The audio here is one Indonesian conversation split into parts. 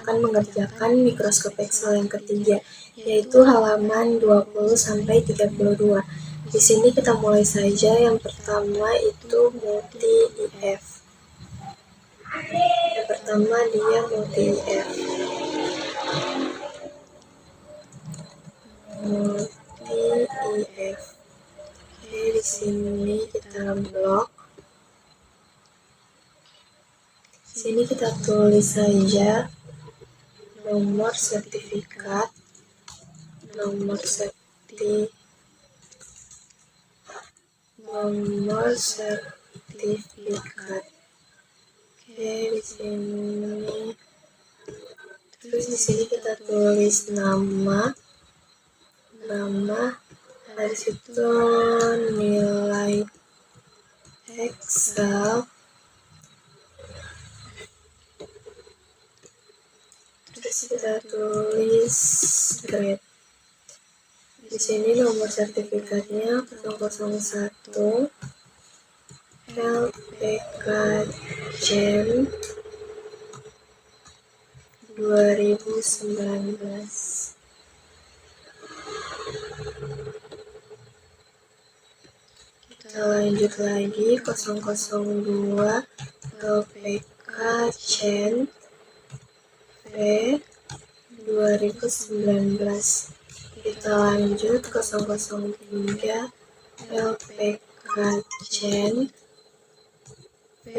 akan mengerjakan mikroskop Excel yang ketiga, yaitu halaman 20-32. Di sini kita mulai saja. Yang pertama itu multi-IF. Yang pertama dia multi-IF. Multi-IF. Oke, di sini kita blok. Sini kita tulis saja nomor sertifikat, nomor sertifikat. Oke, di sini. Terus di sini kita tulis nama. Dari situ nilai Excel. Terus kita tulis grade. Di sini nomor sertifikatnya 001 LPK Jen 2019. Kita lanjut lagi 002 LPK Jen V 2019. Kita lanjut 003 LPK Jen V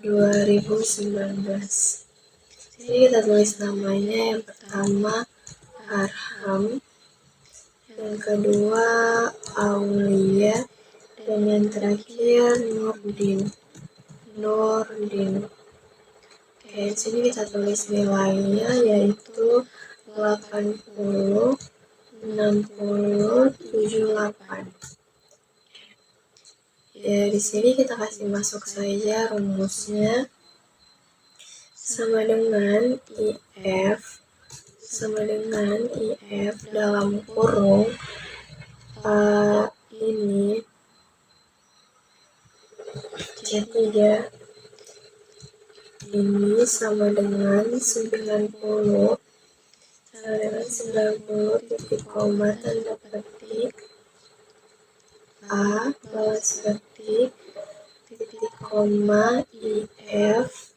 2019. Jadi kita tulis namanya, yang pertama Arham, yang kedua Aulia, dan yang terakhir Nurdin. Oke, di sini kita tulis nilainya yaitu 80, 60, 78. Ya, di sini kita kasih masuk saja rumusnya sama dengan IF dalam kurung ini C3 ini sama dengan 90 titik koma tanda petik A balas petik titik koma IF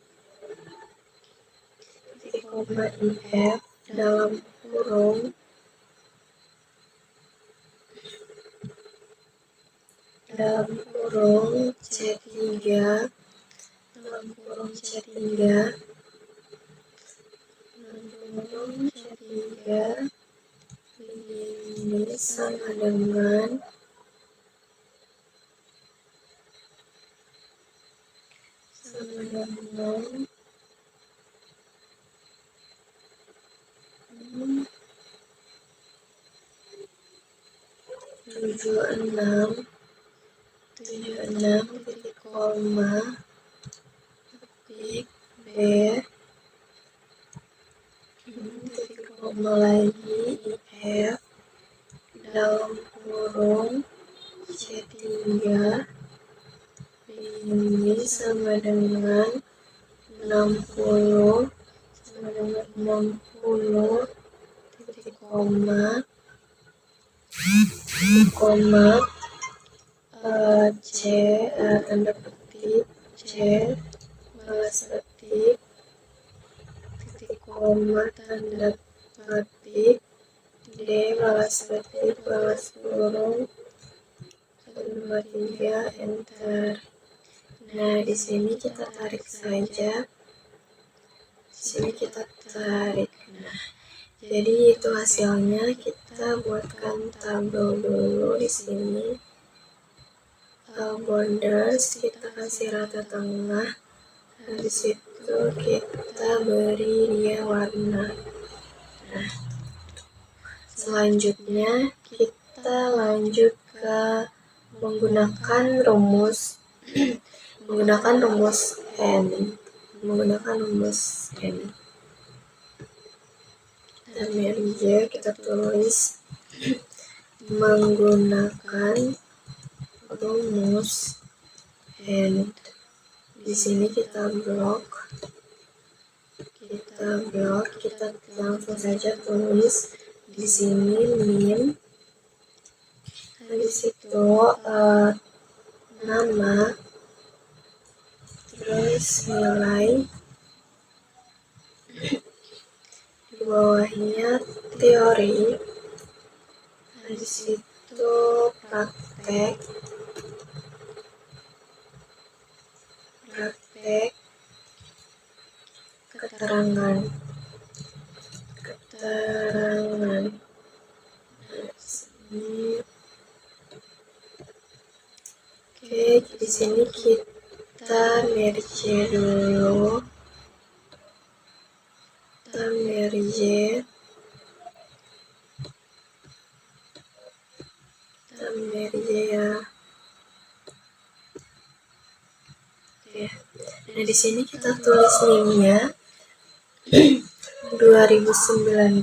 dalam kurung C3 ini sama dengan 76 titik koma titik B titik koma lagi IF dalam kurung C3 ini sama dengan 60 titik koma C tanda petik C balas petik titik koma tanda petik D balas petik balas kurung 123 enter. Nah, di sini kita tarik saja. Nah, jadi itu hasilnya. Kita buatkan tabel dulu di sini. Borders kita kasih rata tengah. Dari situ kita beri dia warna. Nah, selanjutnya kita lanjut ke menggunakan rumus N. Kita merge, kita tulis menggunakan rumus N. Di sini kita blok. kita blok, kita langsung saja tulis di sini min, habis itu nama, terus nilai, di bawahnya teori, habis itu praktek, keterangan. Sini. Oke, di sini kita merge dulu. Kita merge ya. Oke. Nah, di sini kita tulis NIM-nya 2019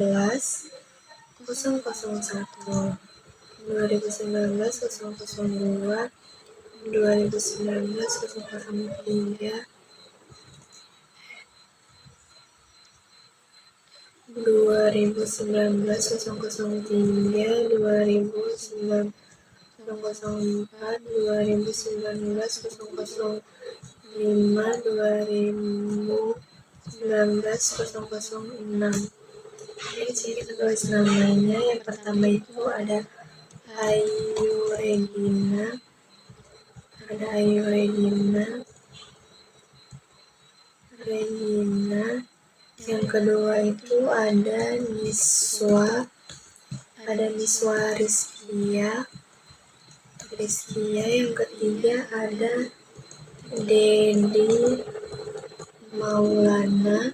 001 2019 002 2019 003 2019 003 2004 2019 005 2019 006. Oke, di sini kita tulis namanya. Yang pertama itu ada Ayu Regina. Yang kedua itu ada Niswa Rizkia. Yang ketiga ada Dedi Maulana.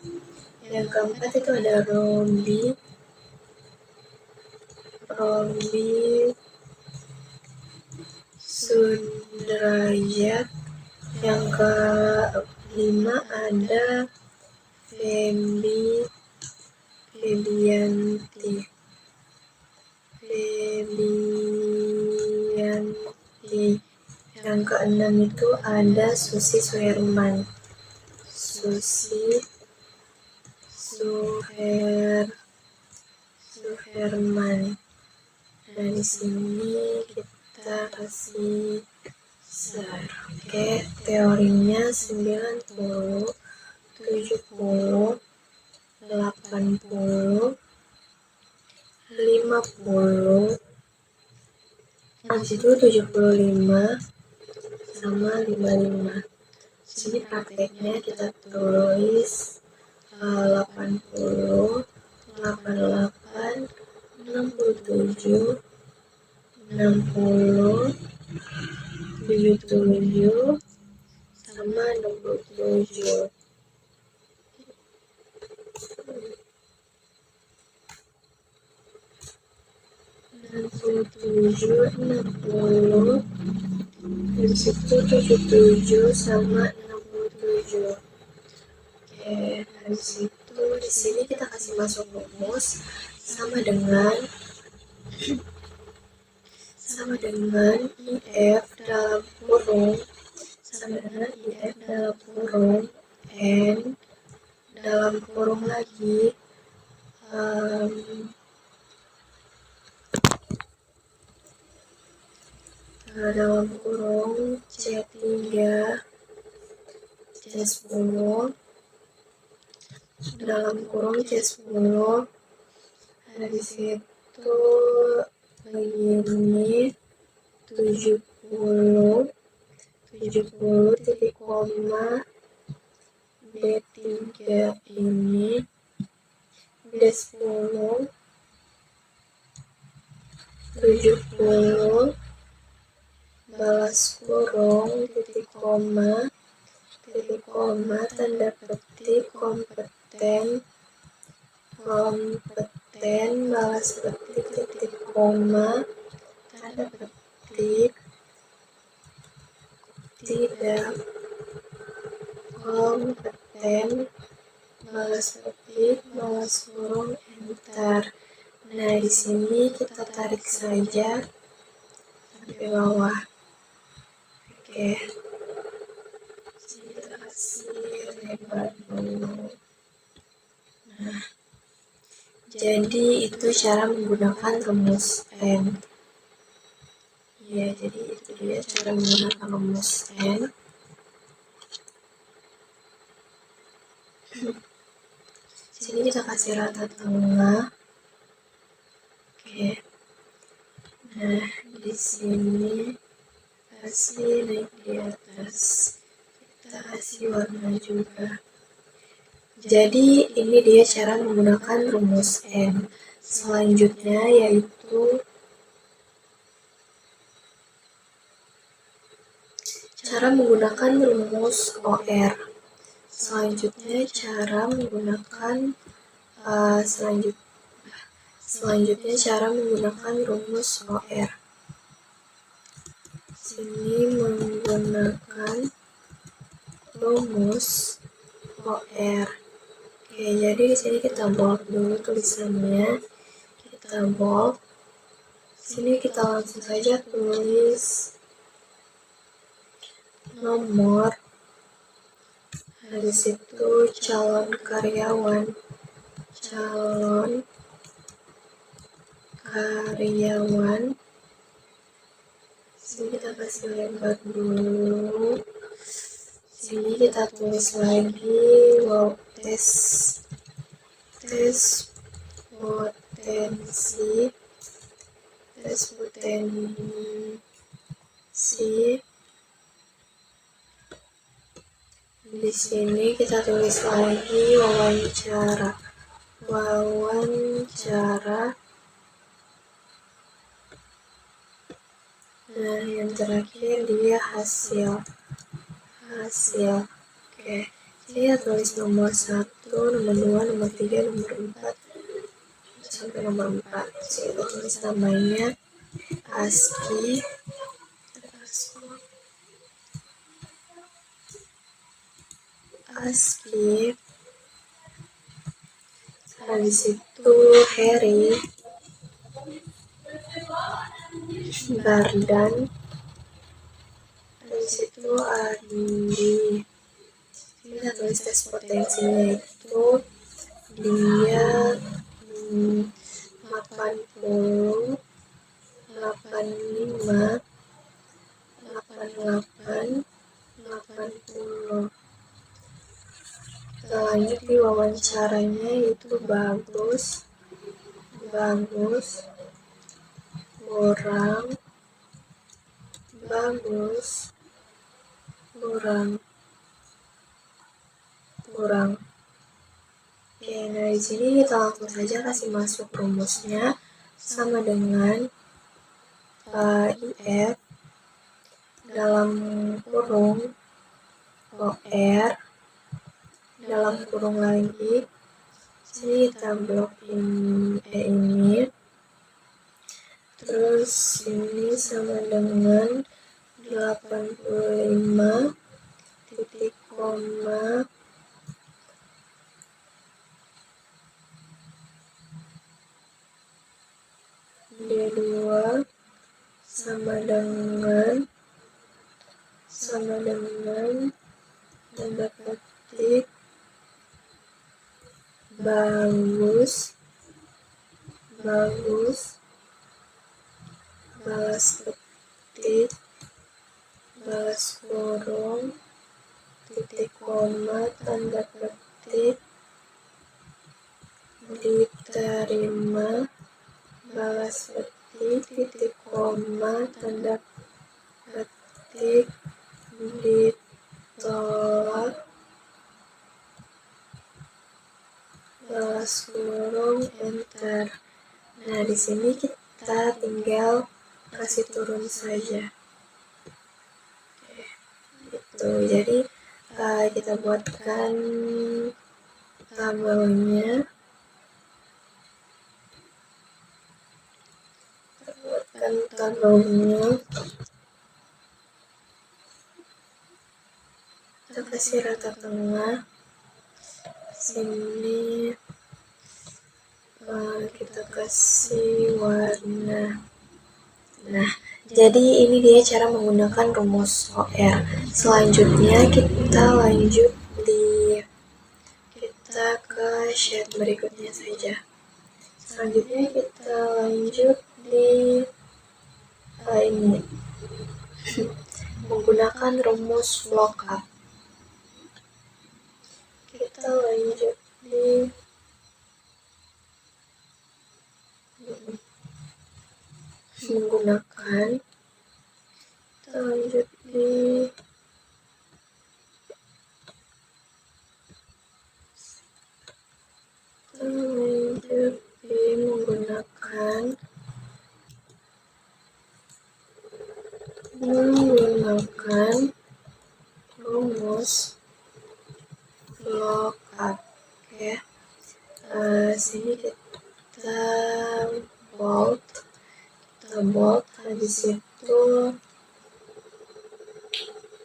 Yang keempat itu ada Robi Sudrajat. Yang kelima ada Febianti. Yang keenam itu ada Susi Suherman. Nah, di sini kita kasih share. Oke, teorinya 90, 70, 80, 50, habis itu 75 sama 55. Di sini prakteknya kita tulis 80, 88, 67, 60, 77 sama 67. Habis itu 77 sama 67. Oke, habis itu di sini kita kasih masuk rumus sama dengan IF dalam kurung N dalam kurung lagi dalam kurung C3 C10 dalam kurung C10. Habis itu begini 70 titik koma D3 ini D10 70 balas kurung titik koma tanda petik kompeten balas petik titik koma tanda petik tidak kompeten balas petik balas kurung enter. Nah, di sini kita tarik saja sampai bawah. Oke, sini kita kasih lebar dulu. Jadi itu cara menggunakan rumus N. Ya, jadi itu dia cara menggunakan rumus N. Sini kita kasih rata tengah. Oke. Nah, di sini kasih naik di atas. Kita kasih warna juga. Jadi ini dia cara menggunakan rumus N. Selanjutnya yaitu cara menggunakan rumus OR. Selanjutnya cara menggunakan cara menggunakan rumus OR. Sini menggunakan rumus OR. Oke, jadi di sini kita bold dulu tulisannya. Kita bold. Sini kita langsung saja tulis nomor. Habis itu calon karyawan. Sini kita kasih lebar dulu. Sini kita tulis lagi wow, tes potensi. Di sini kita tulis lagi wawancara. Nah, yang terakhir dia hasil. Oke, saya tulis nomor 1, nomor 2, nomor 3, nomor 4 sampai nomor 4. Saya tulis namanya ASCII. Habis itu Harry Bardan. Habis itu Andi. Kita tulis tes potensinya itu dia 80, 85, 88, 80. Lanjut di wawancaranya itu bagus, kurang. Oke, nah di sini kita langsung saja kasih masuk rumusnya sama dengan IF dalam kurung OR dalam kurung lagi. Sini kita blok ini. Terus ini sama dengan 85 titik koma D2 sama dengan tanda petik bagus balas kurung titik koma tanda petik diterima balas petik titik koma tanda petik ditolak balas kurung enter. Nah, di sini kita tinggal kasih turun saja. Gitu. Jadi kita buatkan tabelnya. Kita kasih rata tengah. Sini kita kasih warna. Nah, jadi ini dia cara menggunakan rumus OR. Selanjutnya kita lanjut kita ke sheet berikutnya saja. Selanjutnya kita lanjut di ini menggunakan rumus lookup. Kita lanjut di menggunakan kita lanjut di menggunakan rumus lookup. Oke, sini kita bold, habis itu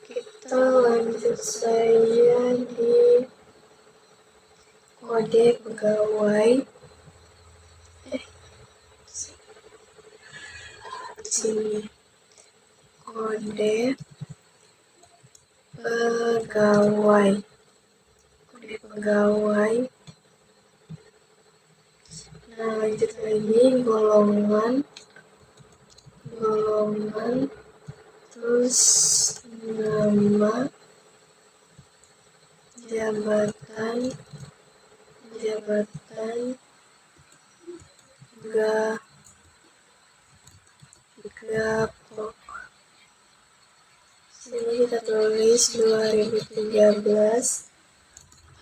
kita lanjut saja di kode pegawai. Sini kode pegawai. Nah, lanjut lagi golongan, terus nama, jabatan, gapok. Sini kita tulis 2013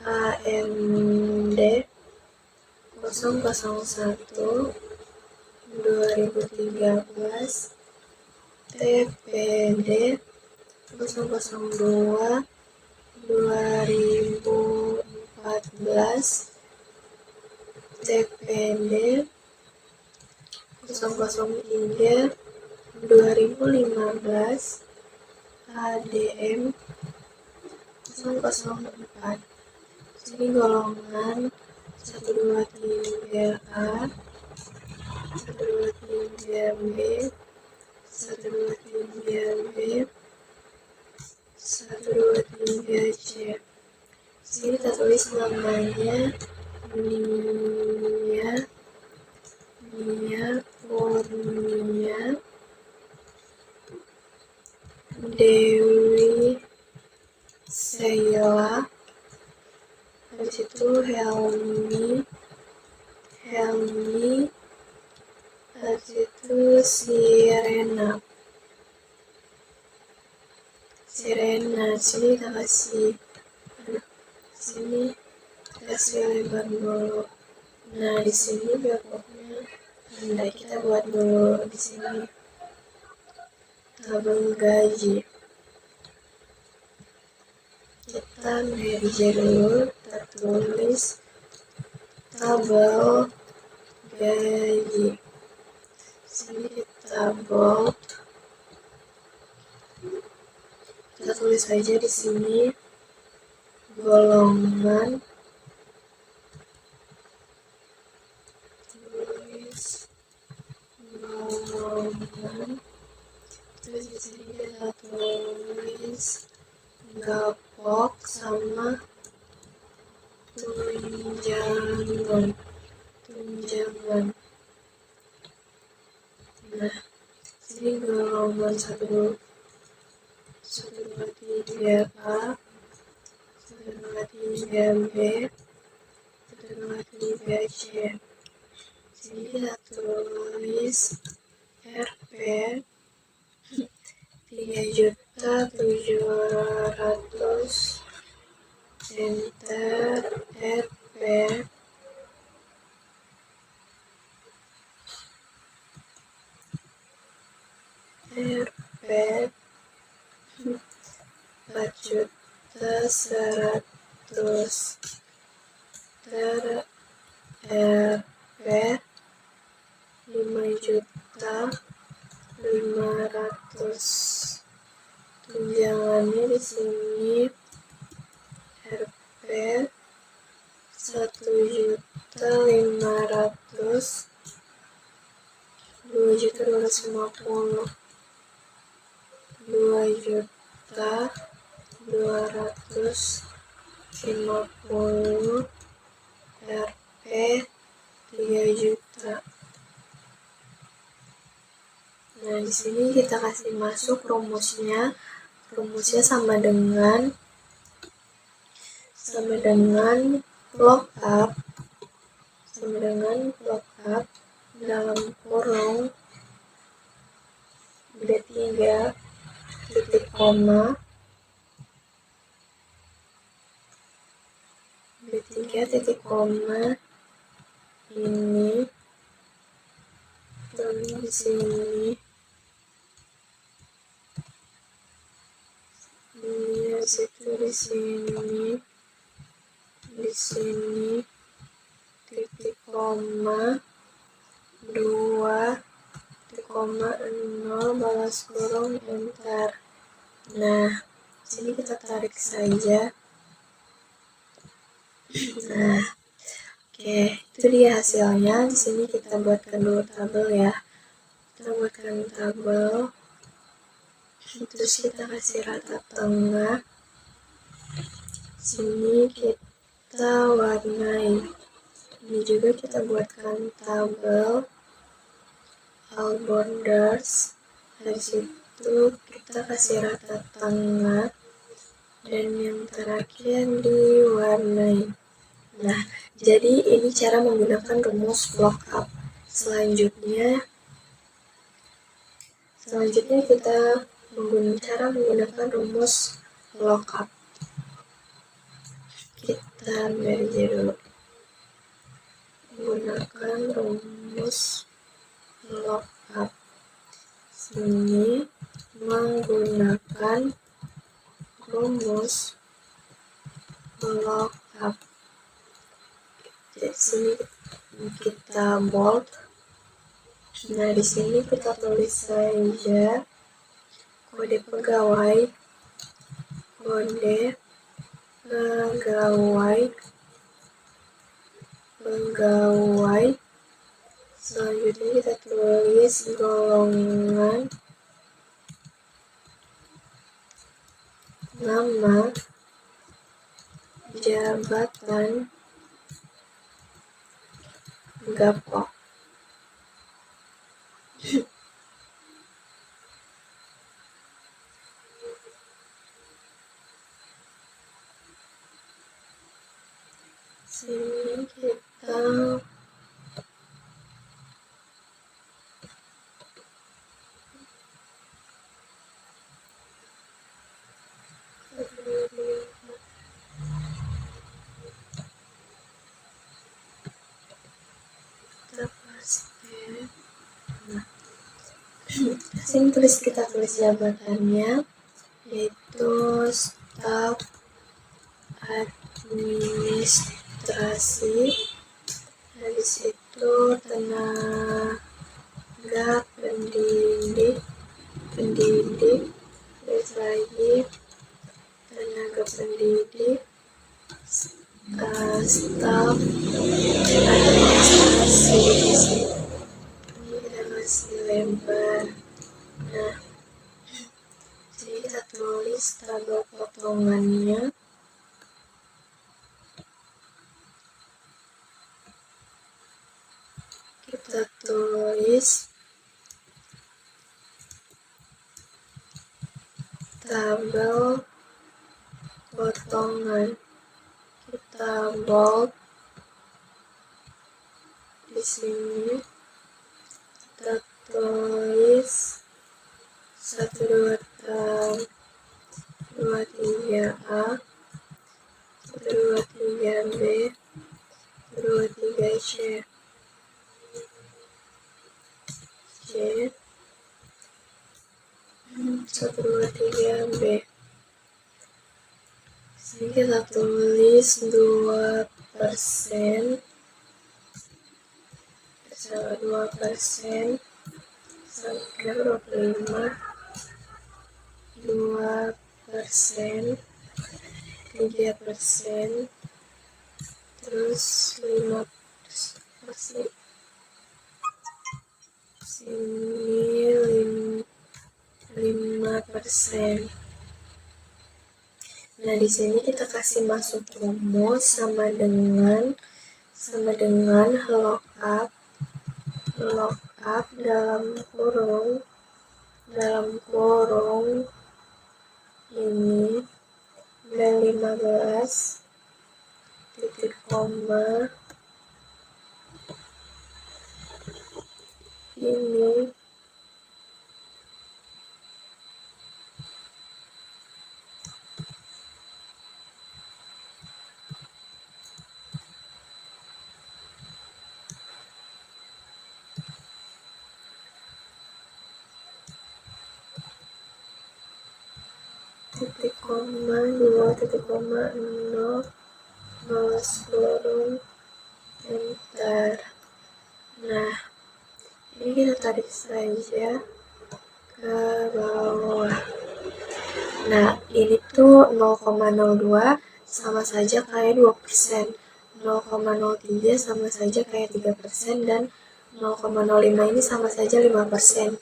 AMD 001 2013 TPD 002 2014 TPD 003 2015 ADM 004. Sini golongan 123A, 123B, 123B, 123C. Sini kita tulis namanya Nia Kurnia Dewi Sheila, habis itu Helmi, habis itu Sirena. Sini kita kasih lebar dulu. Nah, di sini pokoknya kita buat dulu di sini tabel gaji. Kita merge dulu, kita tulis tabel gaji. Sini kita bold, kita tulis saja di sini golongan, terus di sini kita tulis gapok sama tunjangan. Nah, sini golongan 123A, 123B, 123C. Sini kita tulis RP 3.700.000, enter RP RP 4.100.000, RP 5.500.000. Tunjangannya di sini RP 1.500.000, 2.250.000, 2.250.000, 2.250.000, Rp 3 juta. Nah, di sini kita kasih masuk rumusnya. Rumusnya sama dengan log up dalam kurung B3 titik koma ini, lalu di sini di sini titik koma 2 titik koma 0 balas kurung enter. Nah, sini kita tarik saja. Nah, oke, itu dia hasilnya. Di sini kita buatkan dulu tabel ya. Kita buatkan tabel. Terus kita kasih rata tengah. Sini kita warnai. Ini juga kita buatkan tabel all borders. Dari situ kita kasih rata tengah dan yang terakhir diwarnai. Nah, jadi ini cara menggunakan rumus lookup. Selanjutnya kita menggunakan rumus lookup. Kita belajar dulu. Menggunakan rumus lookup. Sini menggunakan rumus lookup. Di sini kita bold. Nah, di sini kita tulis saja kode pegawai. Selanjutnya kita tulis golongan, nama, jabatan, gapok. Sini kita kita tulis jabatannya, yaitu staf administrasi. Habis itu tenaga pendidik, terus lagi tenaga pendidik, staf administrasi. Ini kita kasih lebar. Nah, jadi kita tulis tabel potongannya. Kita tulis tabel potongan. Kita bold. Di sini kita tulis 1, 2, 3A, 1, 2, 3B, 2, 3C. 1, 2, 3B. Sini kita tulis 2%, 2%, sampai 25, 2%, 3%, terus 5%. Sini 5%. Nah, di sini kita kasih masuk rumus sama dengan sama dengan lookup dalam kurung ini dan 15 titik koma ini titik koma 2 titik koma 0 balas kurung enter. Nah, ini kita tarik saja ke bawah. Nah, ini tuh 0,02 sama saja kayak 2%, 0,03 sama saja kayak 3%, dan 0,05 ini sama saja 5%.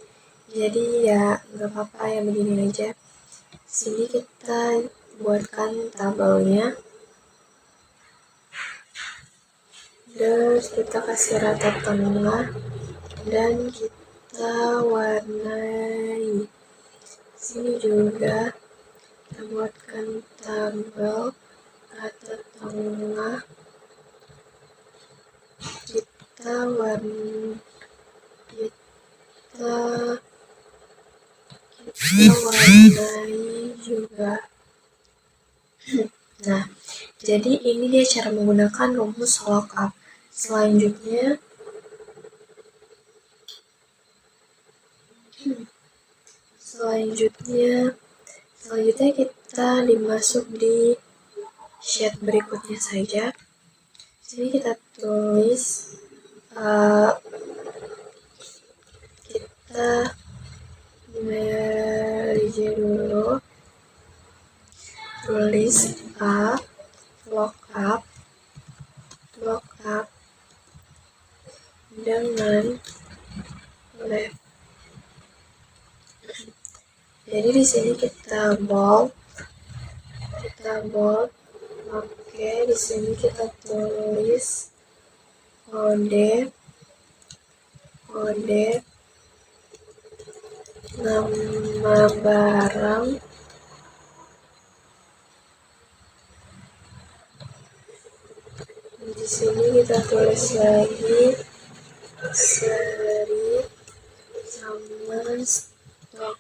Jadi ya nggak apa-apa ya, begini aja. Sini kita buatkan tabelnya. Terus kita kasih rata tengah dan kita warnai. Sini juga kita buatkan tabel rata tengah, kita warnai juga. Nah, jadi ini dia cara menggunakan rumus lookup. Selanjutnya kita dimasuk di sheet berikutnya saja. Sini kita tulis kita merge dulu, tulis lookup dengan left. Jadi di sini kita bold. Oke, di sini kita tulis kode nama barang, di sini kita tulis lagi seri sama stok.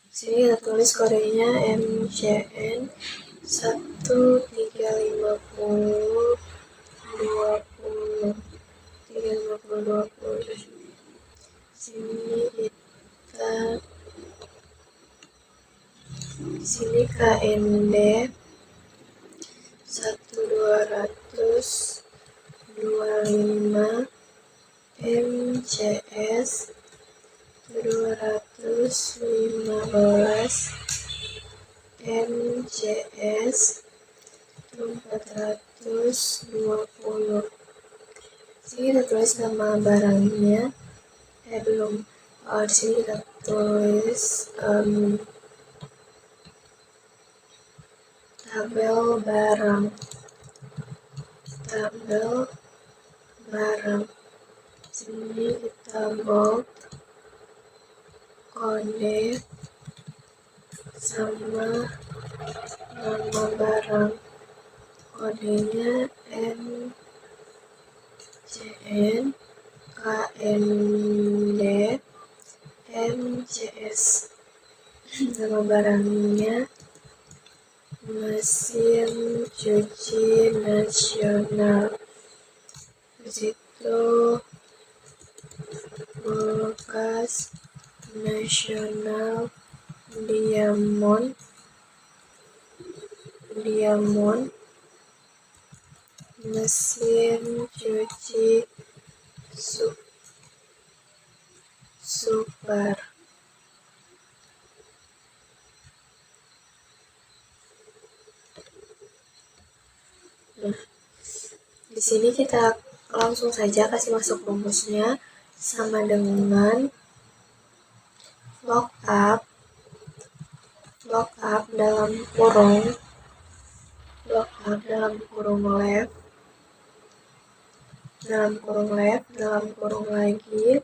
Sini kita tulis kodenya MCN 1350 20 sini KND 1225 MCS 215 MCS 420. Sini kita tulis nama barangnya. Belum. Di sini kita tulis tabel barang. Sini kita bold kode sama nama barang. Kodenya MCN KND MCS. Nama barangnya mesin cuci nasional. Disitu kulkas nasional Diamond mesin cuci super. Nah, di sini kita langsung saja kasih masuk rumusnya, sama dengan lookup dalam kurung dalam kurung left, dalam kurung lagi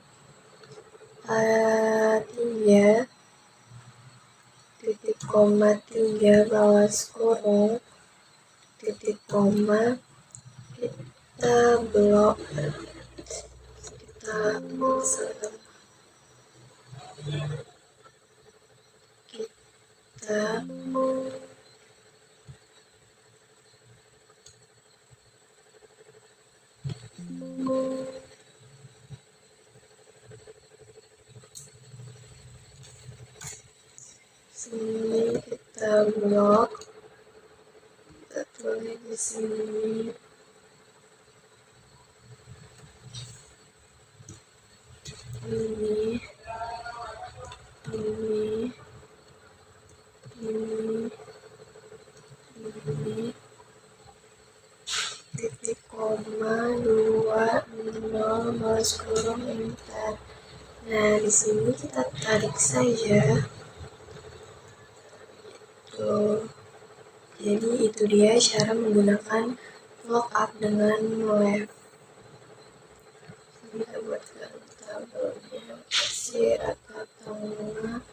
3, titik koma 3 balas kurung, titik koma, kita blok, sini kita blok, kita tulis di sini. Ini titik koma 20 balas kurung enter. Nah, di sini kita tarik saja. Tuh. Jadi itu dia cara menggunakan lookup dengan left. Kita buatkan tabelnya, kasih rata tengah,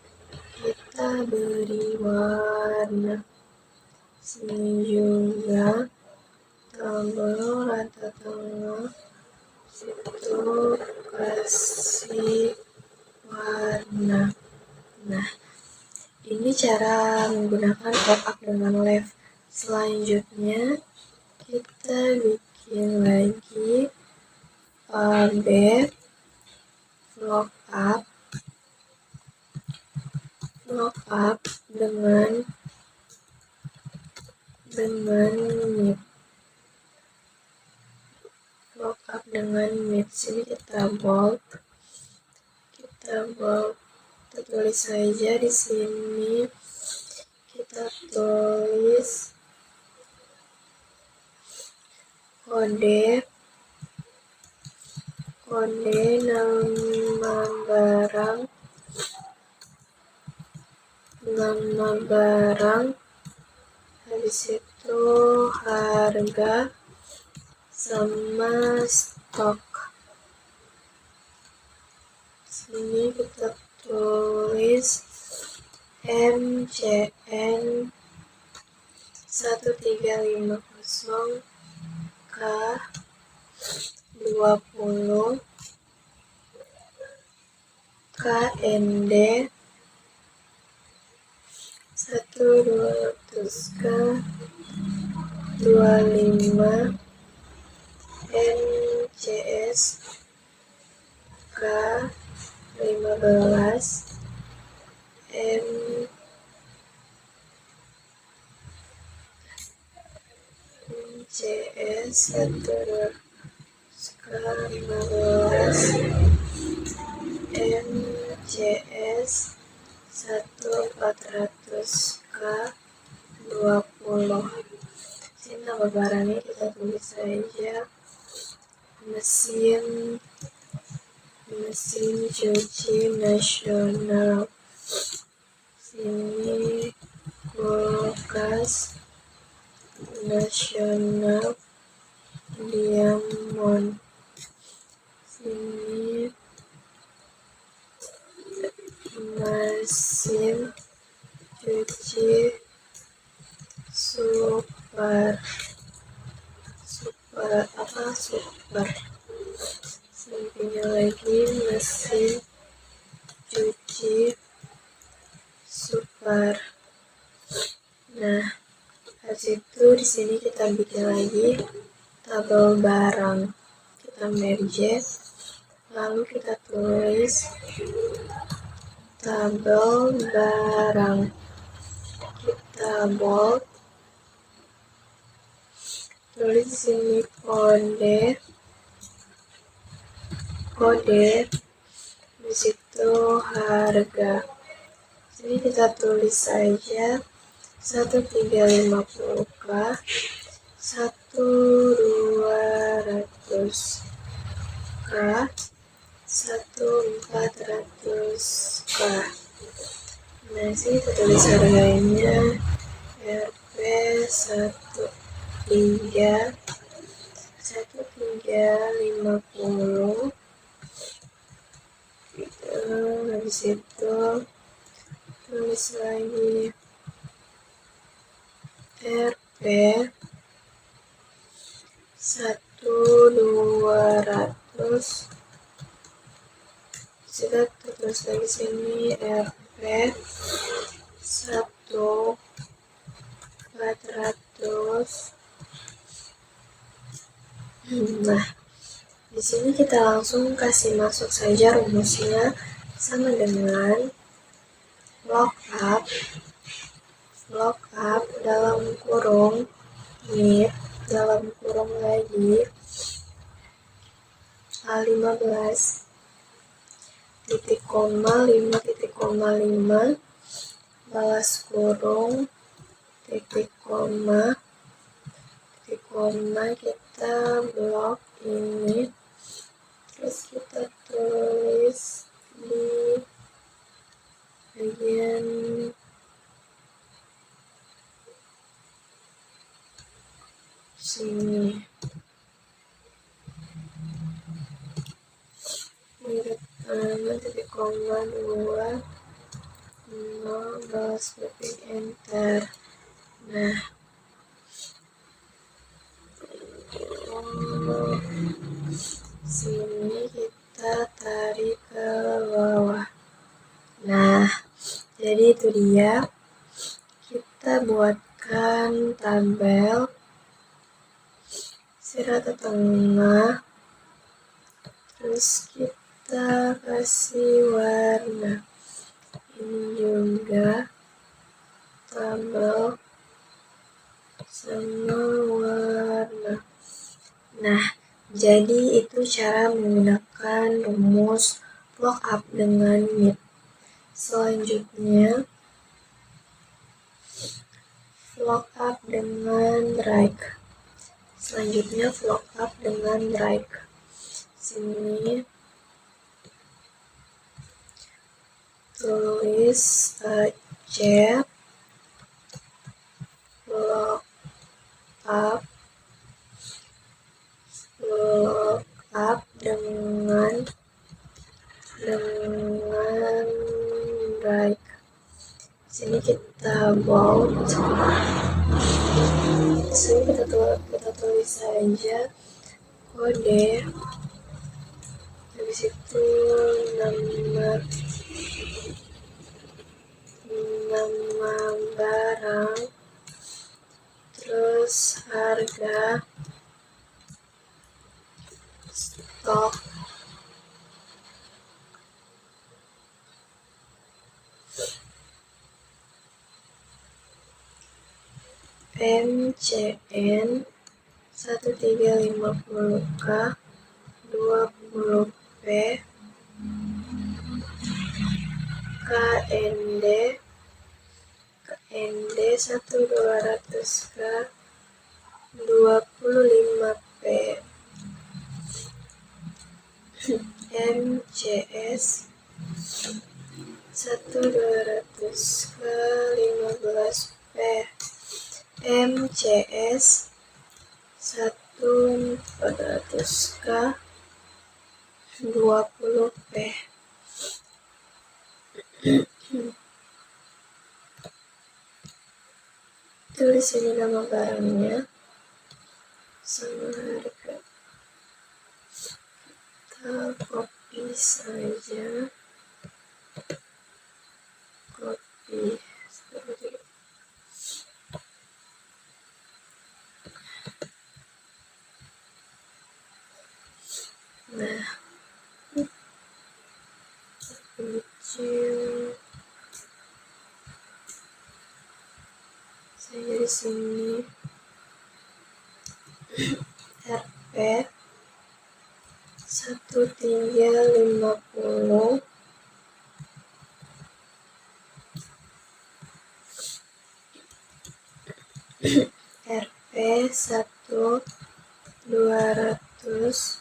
kita beri warna. Sini juga tabel rata tengah, situ kasih warna. Nah, ini cara menggunakan lookup dengan left. Selanjutnya kita bikin lagi lookup dengan mid. Lookup dengan mid. Sini kita bold. Kita tulis saja di sini. Kita tulis kode nama barang, habis itu harga sama stok. Sini kita tulis MCN 1350 K 20 KND 1200 K 25 NCS K 15 MCS 15 MCS 1400 K 20. Sini nama barangnya kita tulis saja mesin cuci nasional. Sini kulkas nasional Diamond. Sini mesin cuci super. Sampingnya lagi mesin cuci super. Nah, habis itu di sini kita bikin lagi tabel barang. Kita merge, lalu kita tulis tabel barang. Kita bold, tulis di sini kode, di situ harga. Sini kita tulis saja 1350 K 1200 K 1400 K. Nah, sini kita tulis harganya Rp 1 1350. Habis itu tulis lagi RP 1200. Kita terus lagi sini RP 1400. Nah, di sini kita langsung kasih masuk saja rumusnya, sama dengan lookup dalam kurung mit dalam kurung lagi A15 titik koma 5 balas kurung titik koma kita blok ini, terus kita tulis di bagian sini mirip titik koma 2 0 balas ketik enter. Nah, sini kita tarik ke bawah. Nah, jadi itu dia, kita buatkan tabel rata tengah, terus kita kasih warna. Ini juga tabel sama warna. Nah, jadi itu cara menggunakan rumus lookup dengan mit. Selanjutnya lookup dengan drag. Sini tulis chat lookup dengan drag. Sini kita bold. Sini kita tulis saja kode, habis itu nama barang, terus harga, stok, MCN 1350K 20P, KND 1200K 25P, MCS 1200K 15P, MCS 1400K 20P. Tulis ini nama barangnya sama harga. Kita copy saja, seperti itu. Nah, kecil saya di sini RP 1350 RP 1200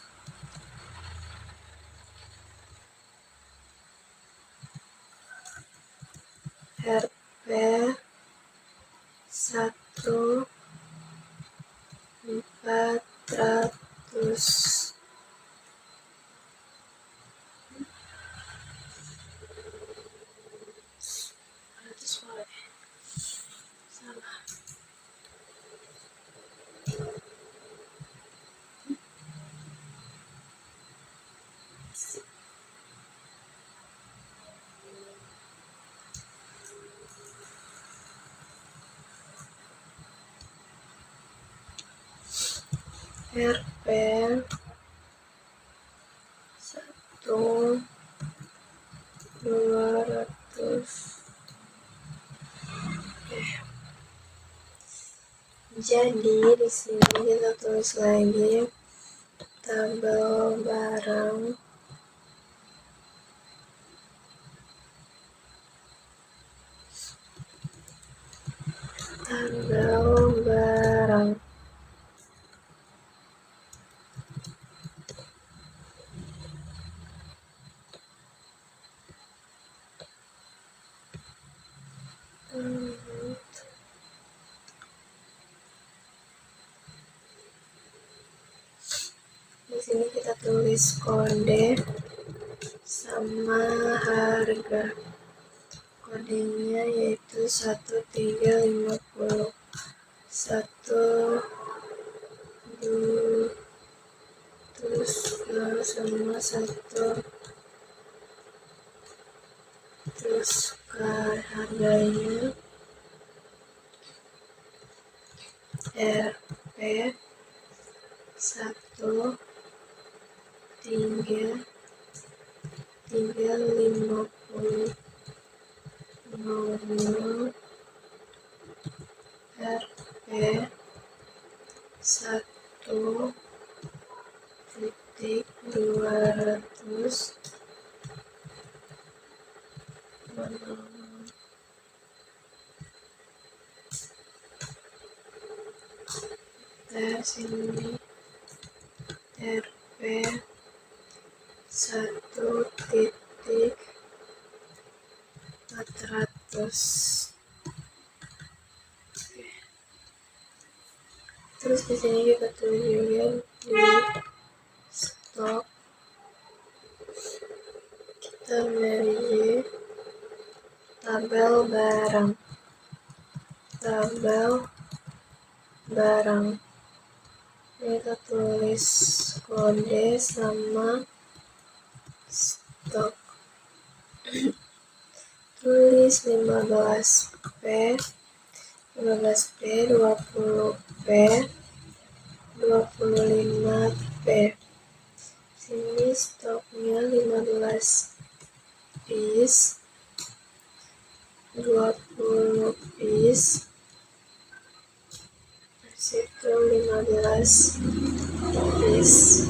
RP 1 100 boleh salah. RP 1.200. Jadi di sini kita tulis lagi tabel barang di sini kita tulis kode sama harga. Kodenya yaitu 1350. 1 terus sama 1 terus harganya RP 1 350 nomor RP 1.200 sini RP 1.400. Terus di sini kita tulis juga di stok kita beri tabel barang kita tulis kode sama stok. Tulis 15P 20P 25P. Sini stoknya 15 piece 20 piece, situ 15 piece.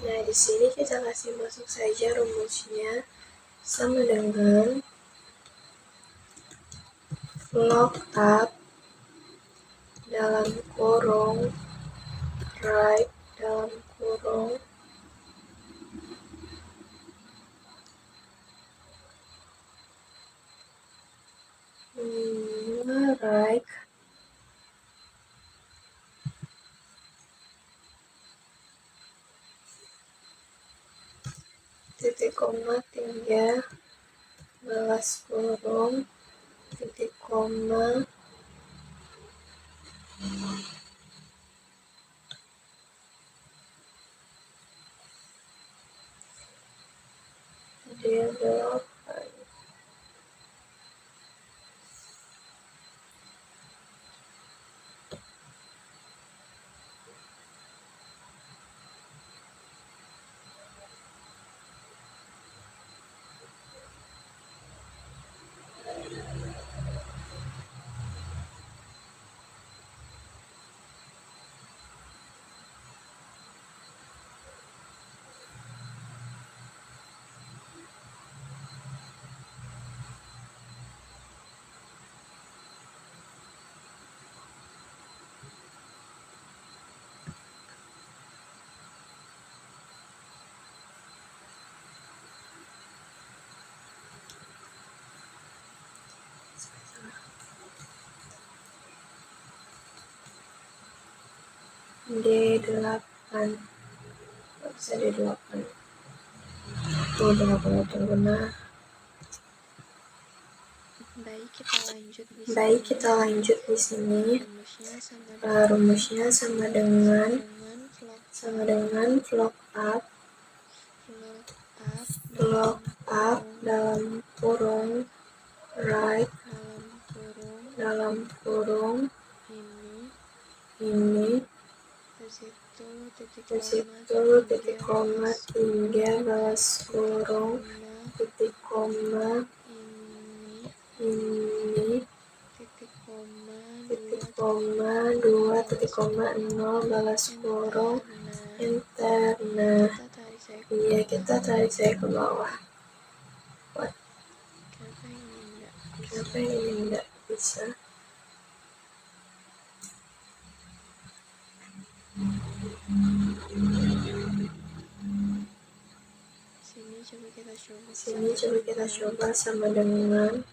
Nah di sini kita kasih masuk saja rumusnya sama dengan log tab dalam kurung right dalam kurung right titik koma 13 kurung titik koma develop. D8 Nggak bisa di 8. Tuh 8 udah benar. Baik, kita lanjut di sini. Rumusnya sama dengan vlog up dalam kurung right dalam kurung ini titik koma 3 balas kurung titik koma ini titik koma 2 titik koma 0 balas kurung enter. Nah, iya, kita tarik saya ke bawah. What? Kenapa ini enggak bisa? Sini coba kita coba sama dengan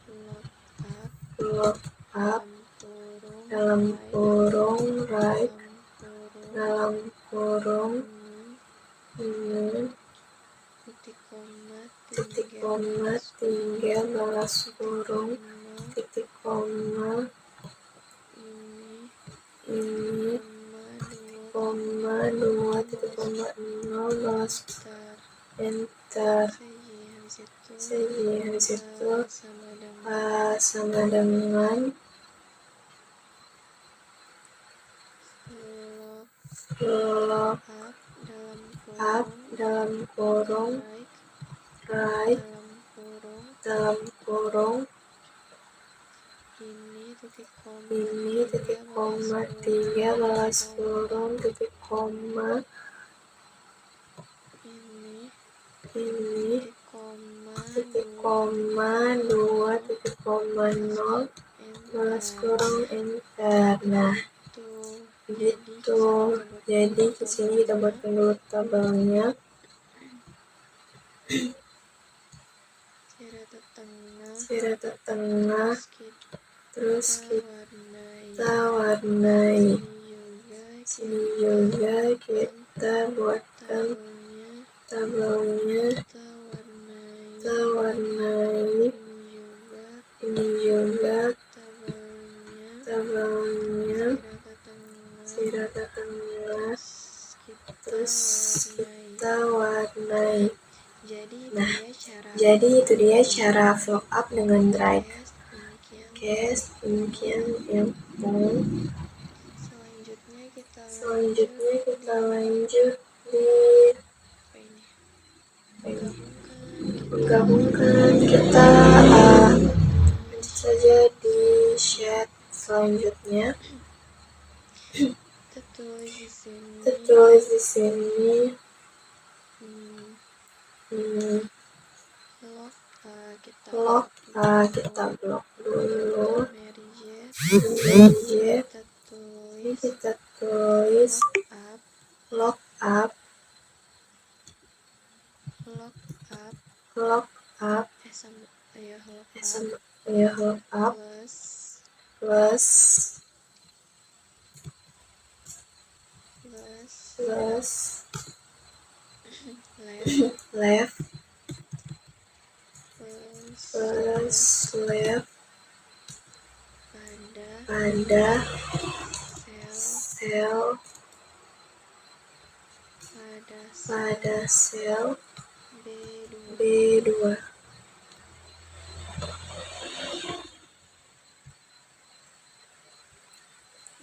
vlog up dalam kurung right dalam kurung ini titik koma 3 balas kurung titik koma ini koma 2 titik koma 0 balas enter. Habis itu sama dengan vlog up dalam kurung right dalam kurung ini titik koma 3 balas kurung titik koma ini titik koma 2 titik koma 0 balas kurung enter. Nah, gitu. Jadi di sini kita buatkan dulu tabelnya. Sirata tengah, terus kita warnai. Sini juga kita buatkan tabelnya, kita warnai. Ini juga tabelnya, sirata tengah, terus kita warnai. Nah, jadi itu dia cara vlog up dengan drive. Oke, demikian yang selanjutnya kita lanjut di menggabungkan. Kita lanjut saja di chat selanjutnya. Tertulis di sini blok kita blok dulu. Ini kita tulis blok up blok up plus left pada sel B2.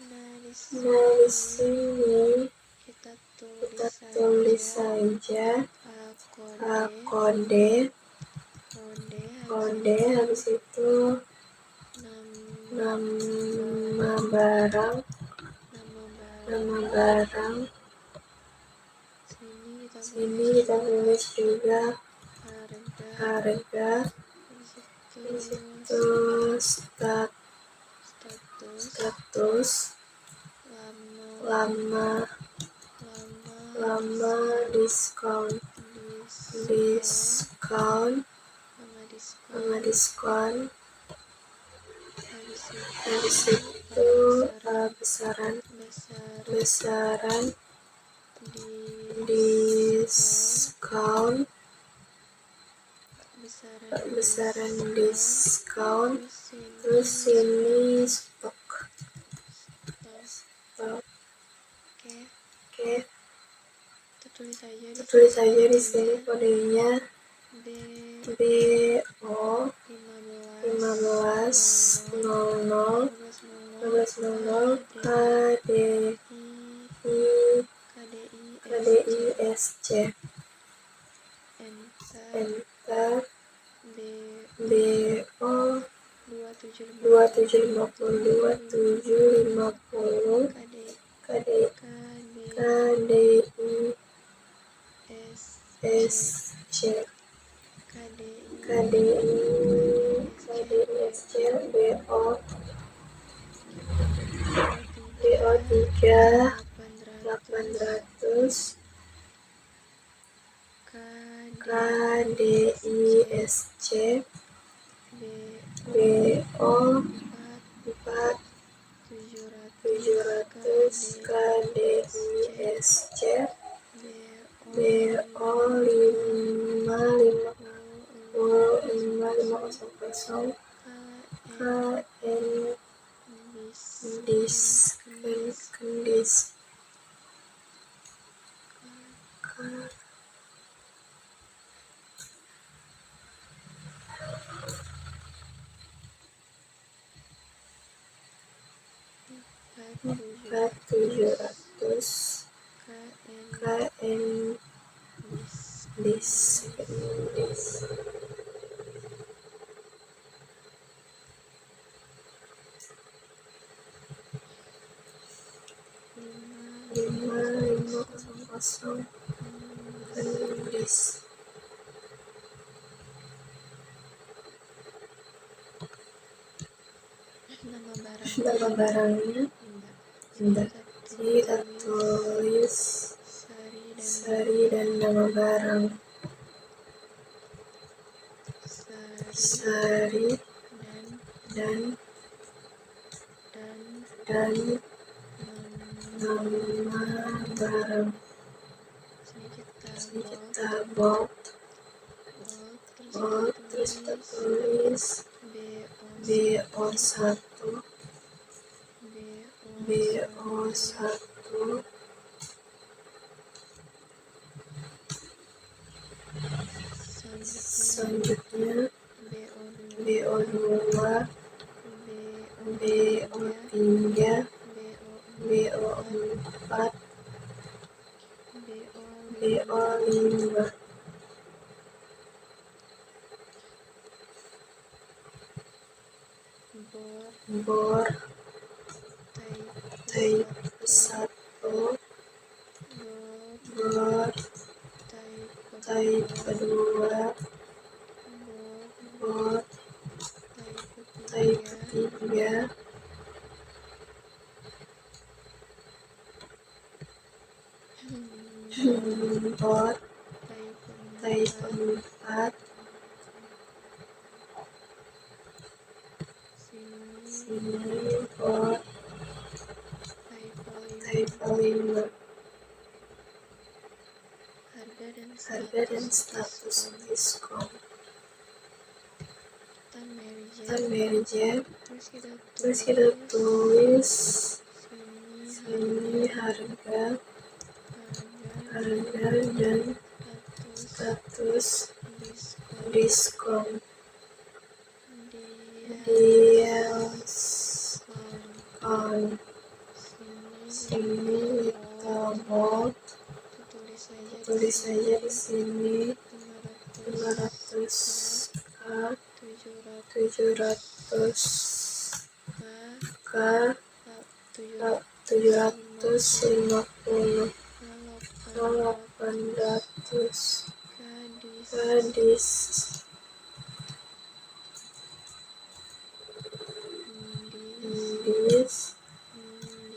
Nah, di sini kita tulis saja kode, habis itu nama barang. Sini kita tulis juga harga, habis itu status, lama diskon, habis itu besaran diskon, besaran diskon, terus sini stok. Oke, tulis saja di sini kodenya BO 1500 KDISC. Enter. BO 2750 KDISC BO 3800 KDISC BO 4700 KDISC BO 5500 Kendis Empat 700 KN dis 5500 Kendis. Nama barangnya tidak, kita tulis seri dan nama barang. Sari dan nama barang. Sini kita bold, terus kita tulis BO1 selanjutnya BO2 BO3 BO4 BO5 bor type 1 bor type 2 bor type 3 bor type 4 sini bor type 5. Harga dan status diskon. Kita merge, terus kita tulis sini harga dan status diskon. Deals on. Sini kita bold, tulis saja di sini 500 700 K 750 800 Kadis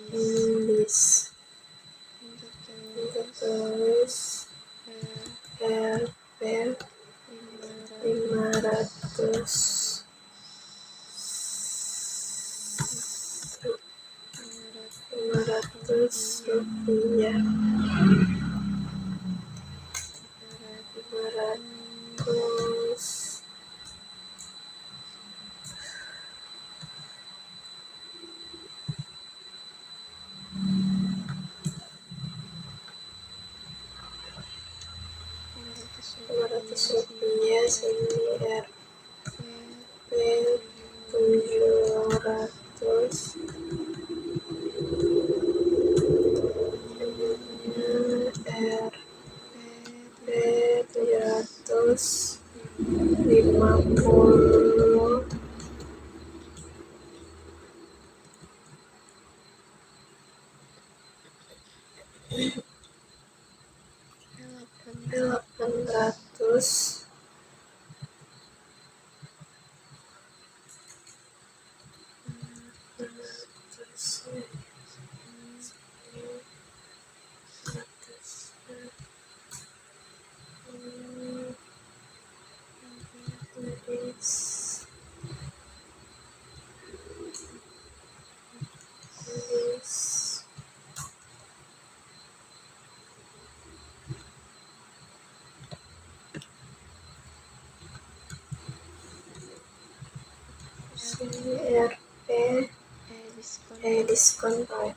Indis kita tulis RP 500 rupiah. suhunya sini RP 700, RP 750 800 sini RP diskon Pak.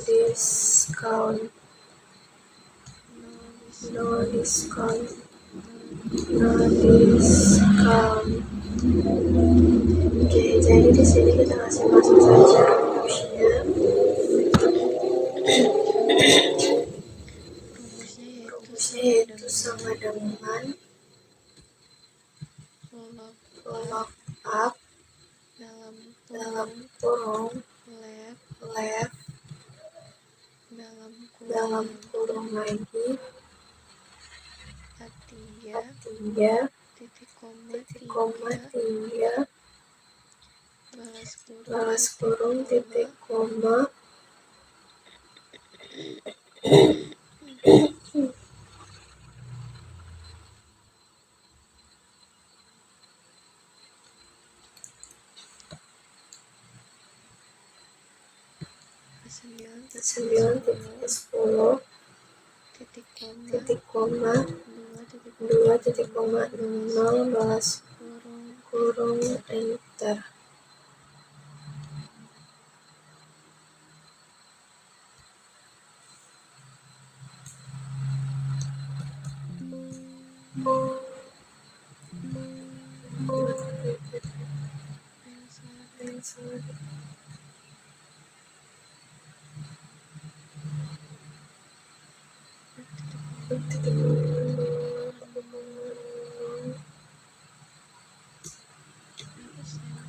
Diskon no diskon Oke, jadi di sini kita kasih masuk saja rumusnya. Rumusnya yaitu sama dengan log up dalam kurung left dalam kurung lagi 3 titik koma 3 balas kurung titik koma sembilan titik 10 titik koma 2 titik koma 0 balas kurung enter.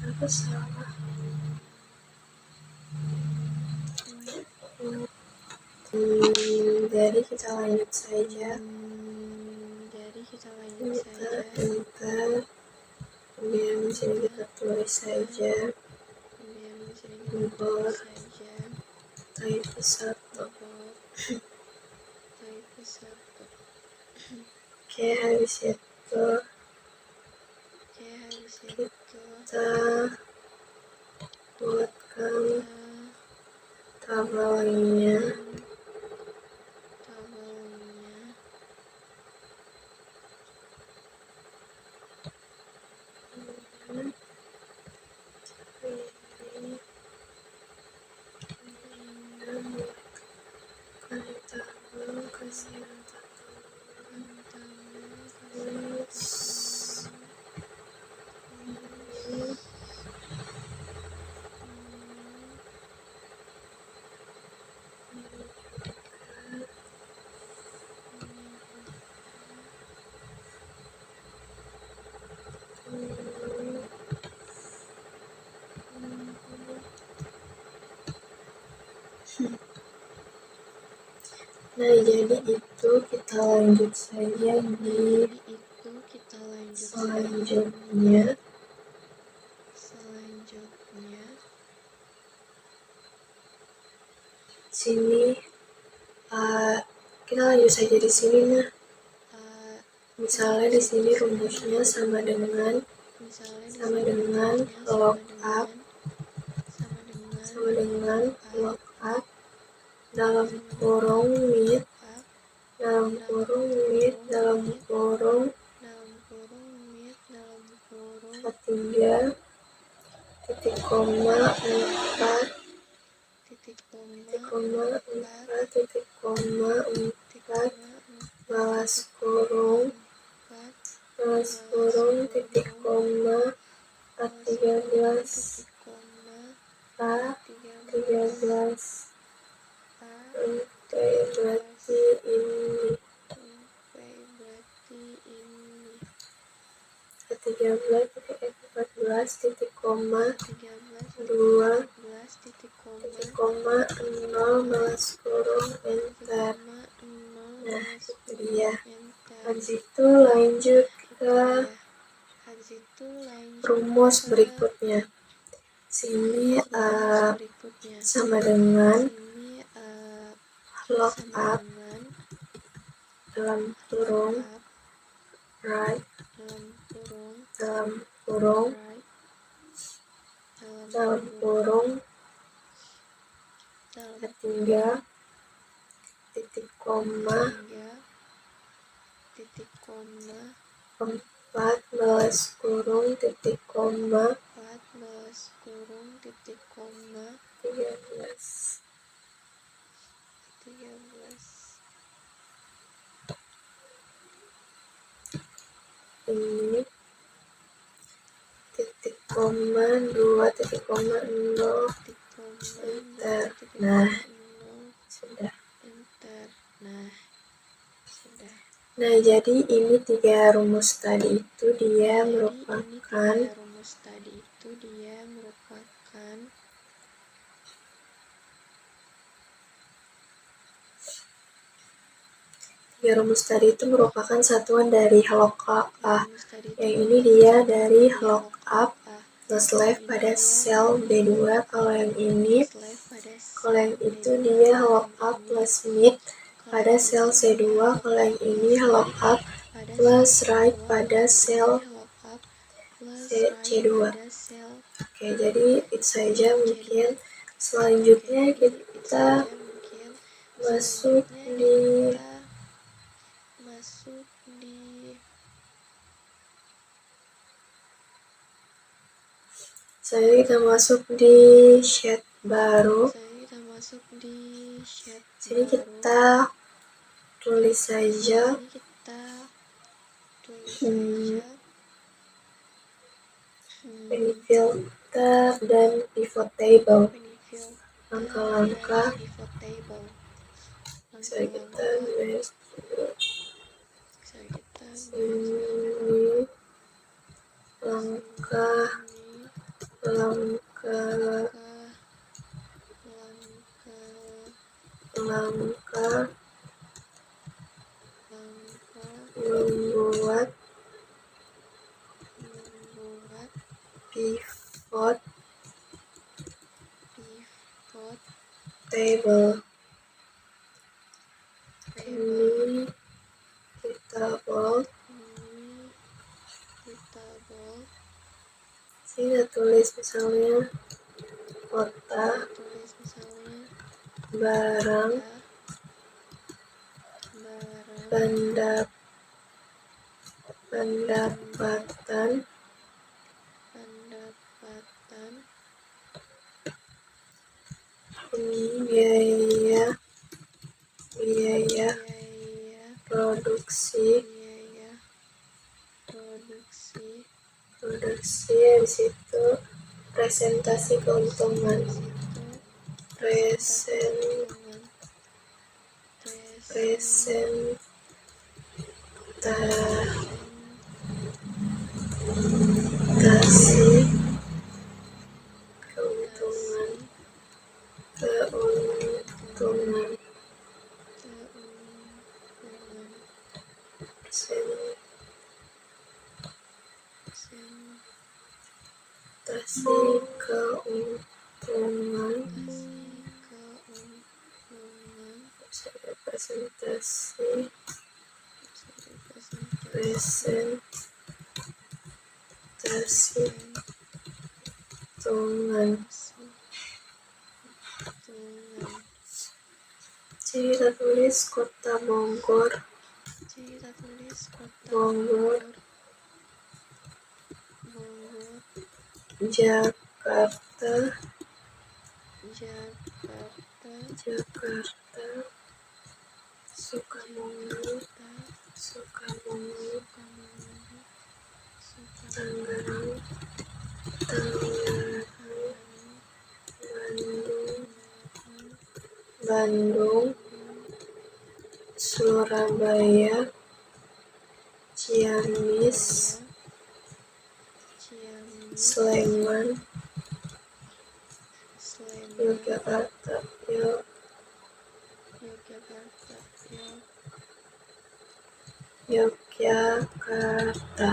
Apa salah? Jadi kita lanjut saja. Enter. Kemudian di sini kita tulis saja nomor type 1. Oke, habis itu kita buatkan tabelnya. Nah, jadi itu kita lanjut saja di selanjutnya. Sini kita lanjut saja di sini. Nah, misalnya di sini rumusnya sama dengan log up dalam kurung mid dalam kurung 3 titik koma 4 balas kurung titik koma A13 sampai berarti ini A13 pakai F14 titik koma 2 titik koma 0 balas kurung enter. Nah itu dia. Habis itu lanjut ke rumus berikutnya. Sini sama dengan lookup dalam kurung right dalam kurung ketiga titik koma 4 balas kurung titik koma 13 ini titik koma 2 titik koma 0 enter. Nah sudah. Nah jadi ini 3 rumus tadi itu dia merupakan satuan dari lookup A. Yang ini dia dari lookup plus left pada sel B2. Kalau yang itu dia lookup plus mid pada sel C2. Kalau yang ini lookup plus right pada sel C2. Oke, jadi itu saja. Mungkin selanjutnya kita masuk di sheet baru. Sini kita tulis saja penny filter dan pivot table. Langkah-langkah bisa kita tulis sini. Langkah membuat pivot table. Ini kita bold. Sini kita tulis misalnya kota, barang, pendapatan, biaya produksi, habis itu presentasi keuntungan, presentasi keuntungan, presentasi keuntungan. Jadi kita tulis kota Bogor, Jakarta, Jakarta, Sukabumi, Tangerang, Bandung, Surabaya, Ciamis, Sleman, Yogyakarta, Yogyakarta.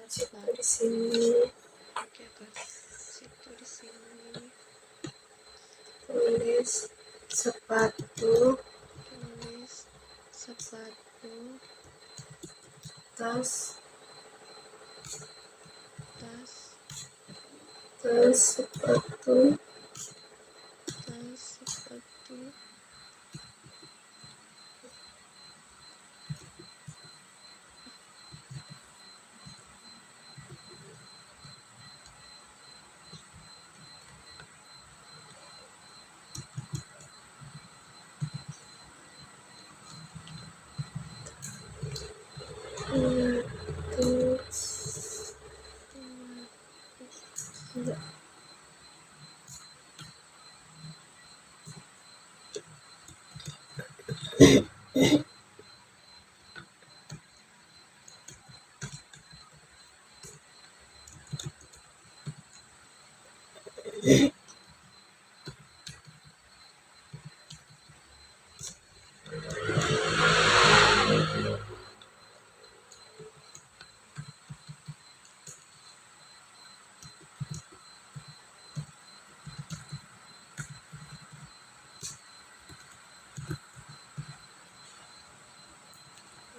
Situ di sini. Tulis sepatu, tas, sepatu,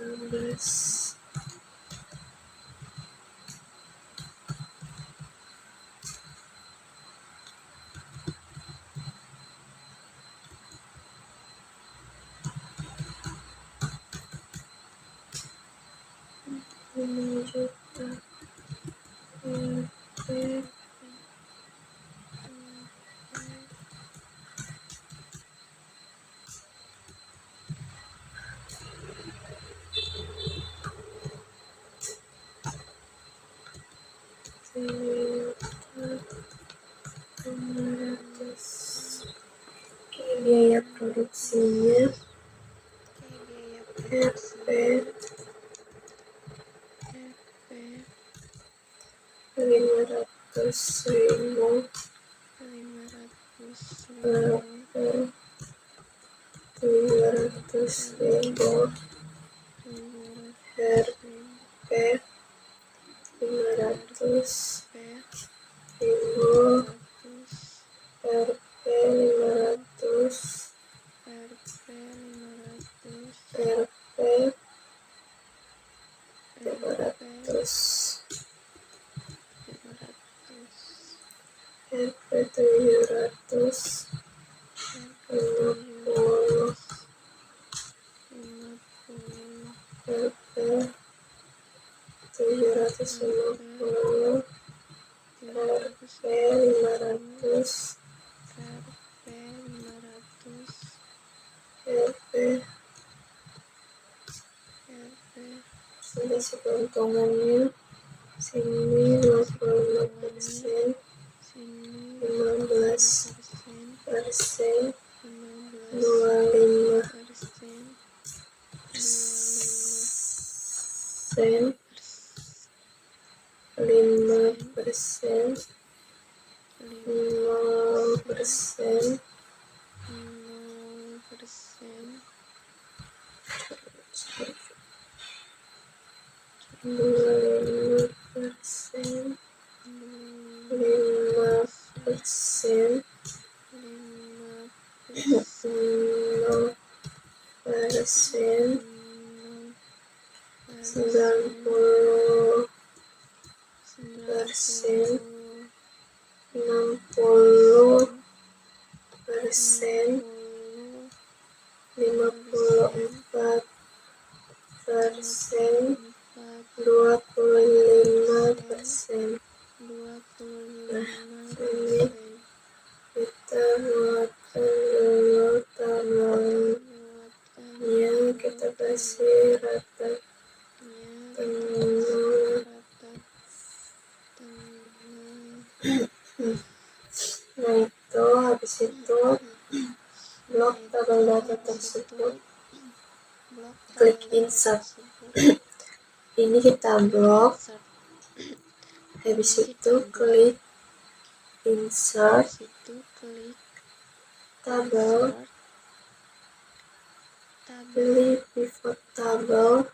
tulis juta biaya produksinya Rp 500.000, Rp 700.000, Rp 500.000, Rp 500, Rp 500, Rp 750, Rp 750, Rp 500, Rp sudah keuntungannya sini 25%, 15%, 25%, 5%, 0%, 25%, 5%, 0%, 90%, 60%, 54%, 25%. Nah, ini kita Nah itu habis itu blok tabel data tersebut, klik insert. Ini kita blok, habis itu klik insert tabel, pilih pivot tabel,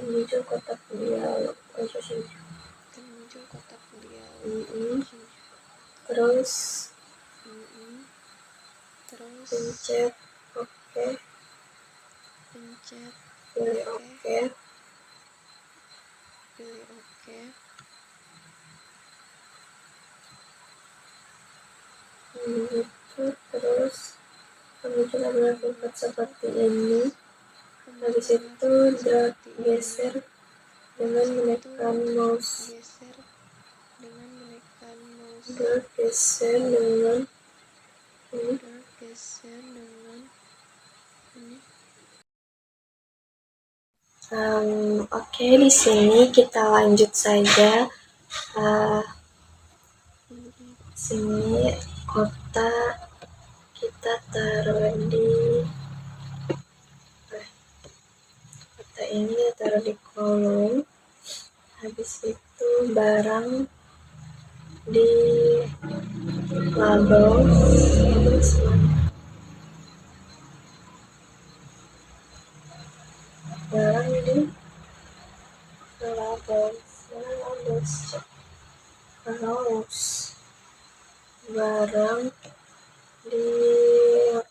menuju kotak dialog, terus pencet OK, pilih OK, itu terus menuju tabel pivot seperti ini. Habis itu drag geser dengan menekan mouse, drag geser dengan ini. Oke, di sini kita lanjut saja. Sini kota kita taruh di kota ini kita taruh di kolom. Habis itu barang di label, barang di barang di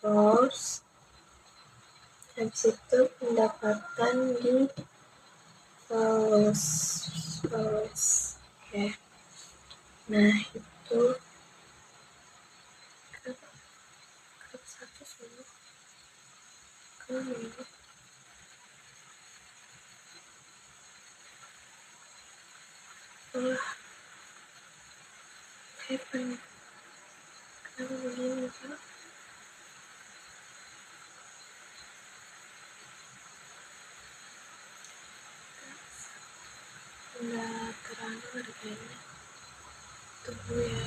rows, habis itu pendapatan di follows. Oke. Nah itu kenapa begini Pak? Nggak terang harganya. Tunggu ya.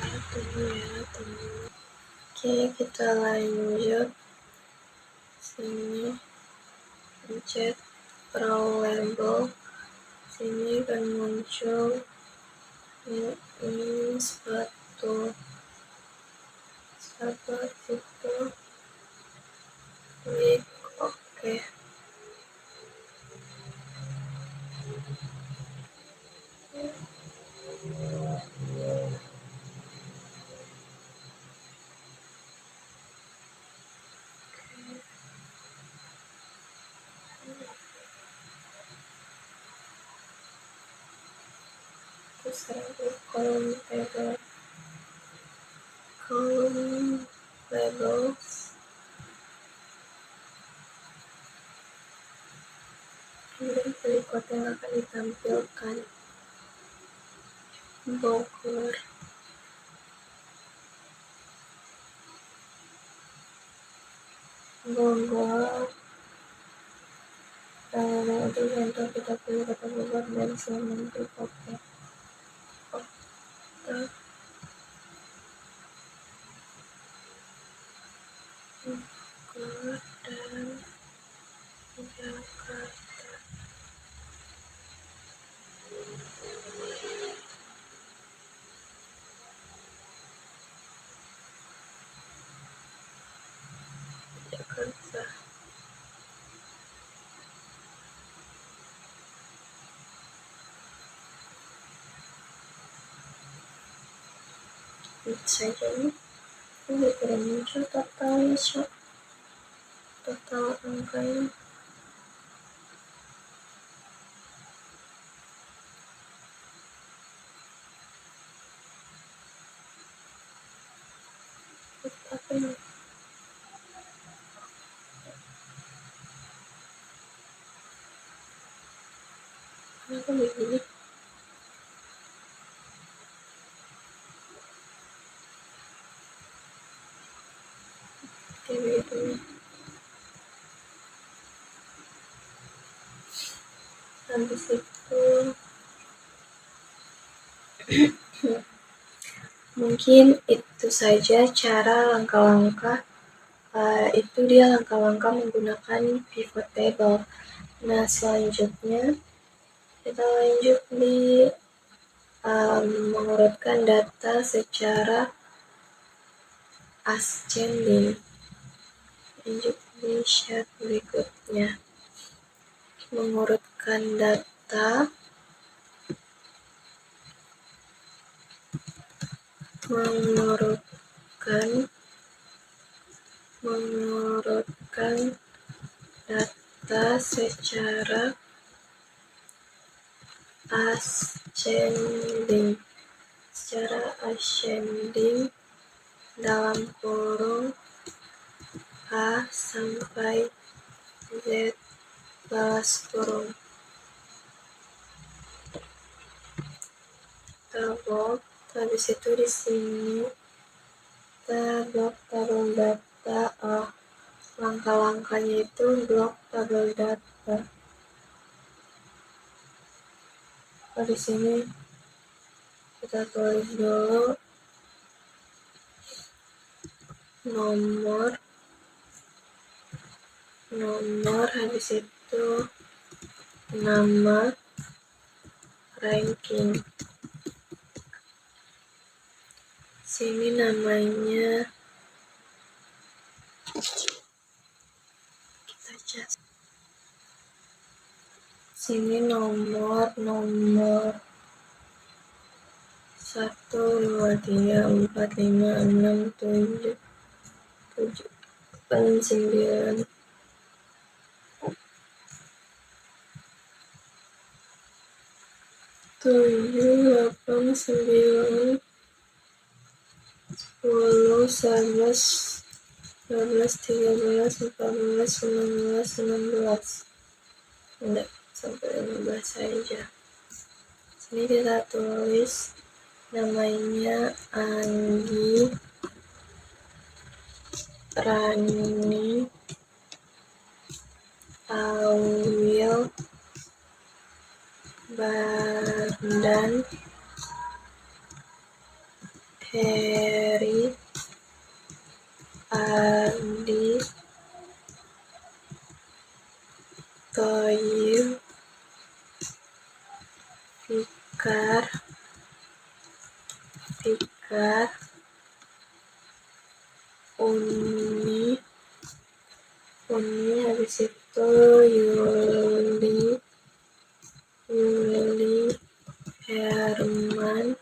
Oke, kita lanjut. Sini pencet row label. Sini akan muncul ini sepatu itu, klik OK. Terus sekarang klik kolom labels. Kemudian pilih kota yang akan ditampilkan. Bogor. Nah, itu contoh kita pilih kota Bogor dan Sleman, klik OK. Kota Bogor dan Jakarta. Itu saja ini tidak muncul totalnya, total angkanya. apa ini? Kenapa begini? Oke, begitu. Habis itu mungkin itu saja cara langkah-langkah. Itu dia langkah-langkah menggunakan pivot table. Nah, selanjutnya kita lanjut di mengurutkan data secara ascending. Lanjut di sheet berikutnya. Mengurutkan data secara ascending dalam kurung A sampai Z balas kurung. Tabel, habis itu di sini blok tabel data. Langkah-langkahnya itu blok tabel data. Di sini kita tulis dulu nomor, habis itu nama, ranking. Sini namanya kita cas. Sini nomor 1, 2, 3, 4, 5, 6, 7, 8, 9. 7, 8, 9, 10, 11, 12, 13, 14, 15, 16. Enggak, sampai 15 saja. Sini kita tulis namanya Anggi, Rani, Awil, Bardan, Heri, Ardi, Toyib, Fikar, Uni, habis itu Yuli, Herman,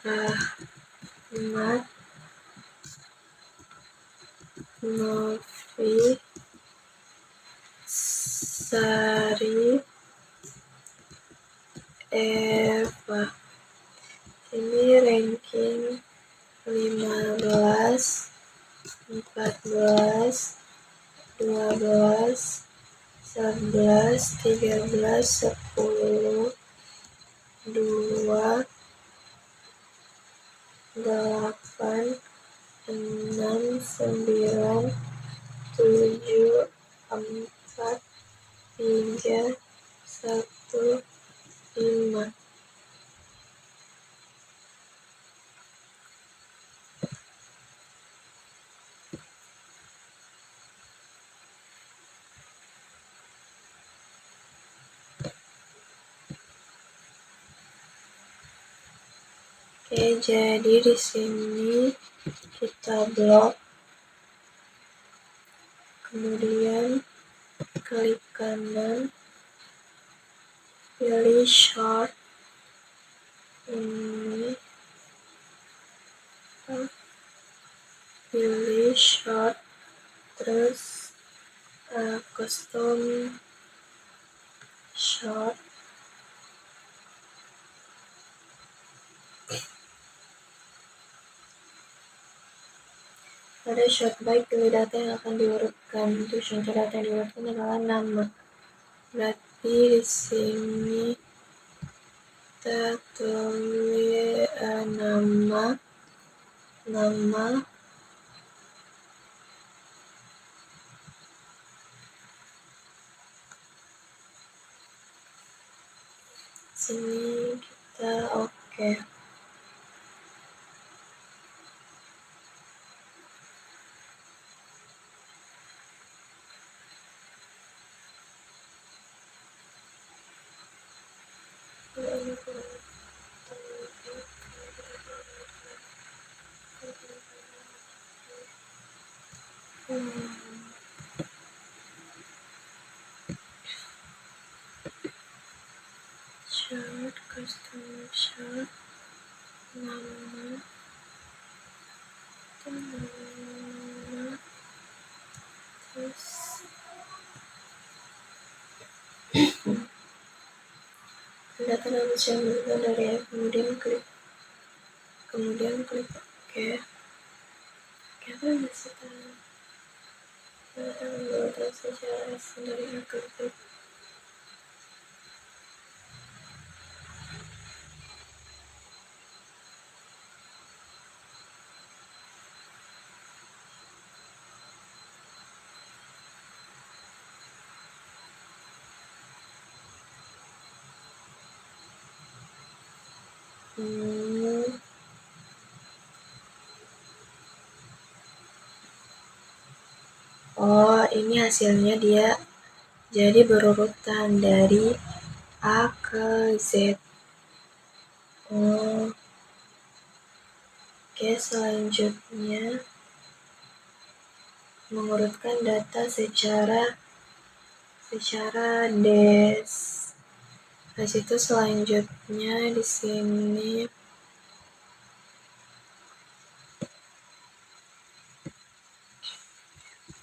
Rahmat, Novi, Sari, Eva. Ini ranking 15, 14, 12, 11, 13, 10, 2, 8, 6, 9, 7, 4, 3, 1, 5. Oke, jadi di sini kita blok, kemudian klik kanan, pilih short, ini, pilih short, terus custom short, Pada short byte, pilih data yang akan diurutkan. Untuk contoh data yang diurutkan adalah nama. Berarti di sini kita tulis nama sini kita oke. Short customer short nama terus data manusia yang berubah dari A, kemudian klik OK. Kita bisa data membawa secara asing dari A ke B. Oh, ini hasilnya dia jadi berurutan dari A ke Z. Oh. Oke, selanjutnya mengurutkan data secara des. Habis itu selanjutnya di sini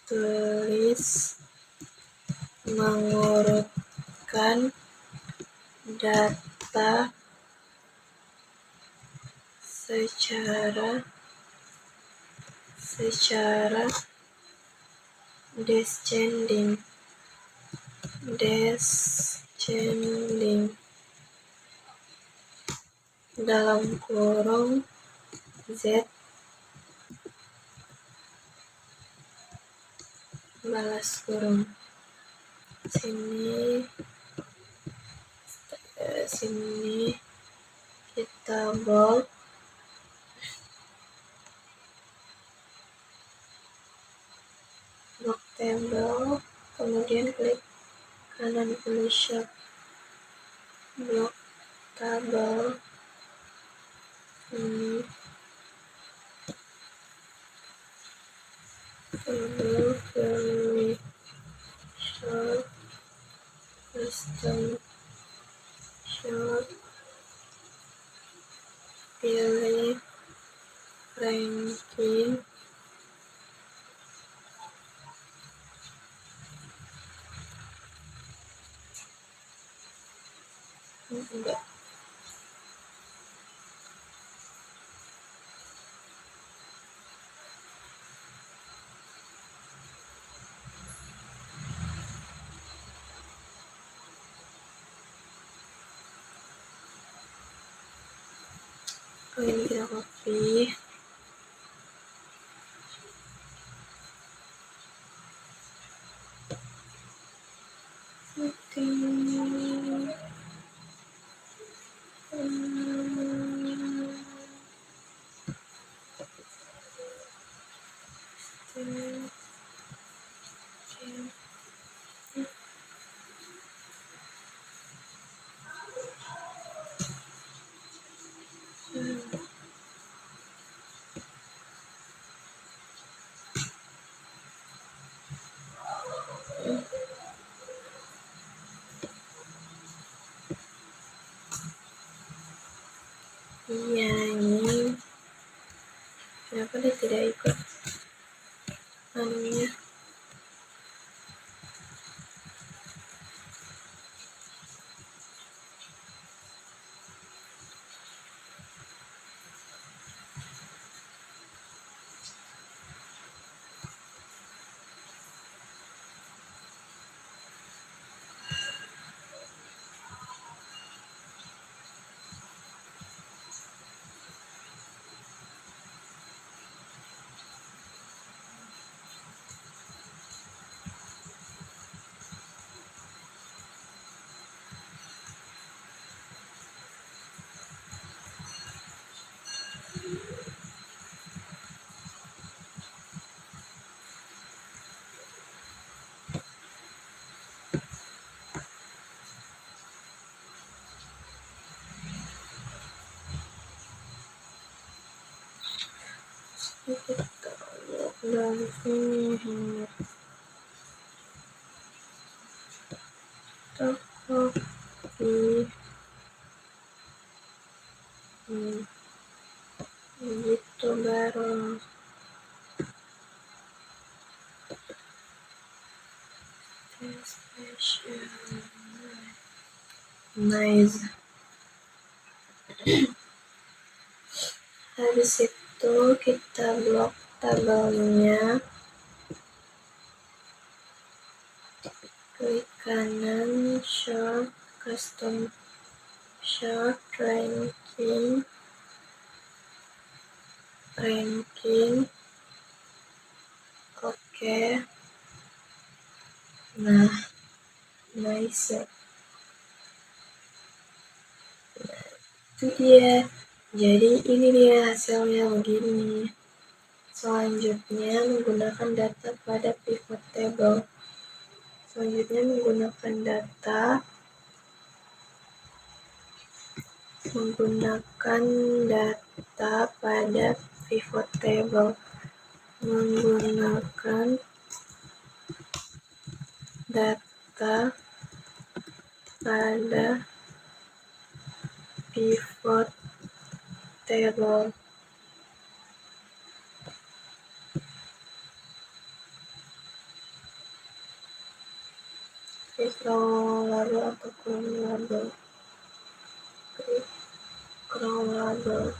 tulis mengurutkan data secara descending dalam kurung Z balas kurung. Sini kita bold. Block table, kemudian klik kanan pilih shape block table. Ini pilih short custom short, pilih ranking, enggak. Ini kita copy. Iya, ini kenapa dia tidak ikut anunya? kita lihat dari sini. Tapi gitu bareng. Nice. Habis itu kita blok tabelnya, klik kanan, short, custom short, ranking, oke. Nah, nice ya. Nah, itu dia. Jadi ini dia hasilnya begini. Selanjutnya menggunakan data pada pivot table. Selanjutnya menggunakan data pada pivot table. Menggunakan data pada pivot table. Klik row label atau column label. Klik row label.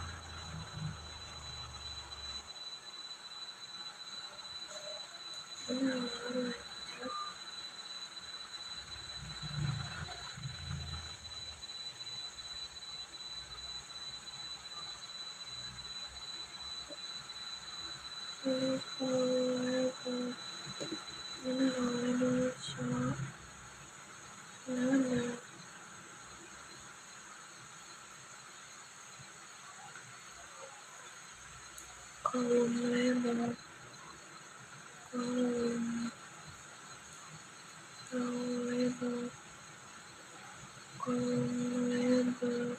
Column label.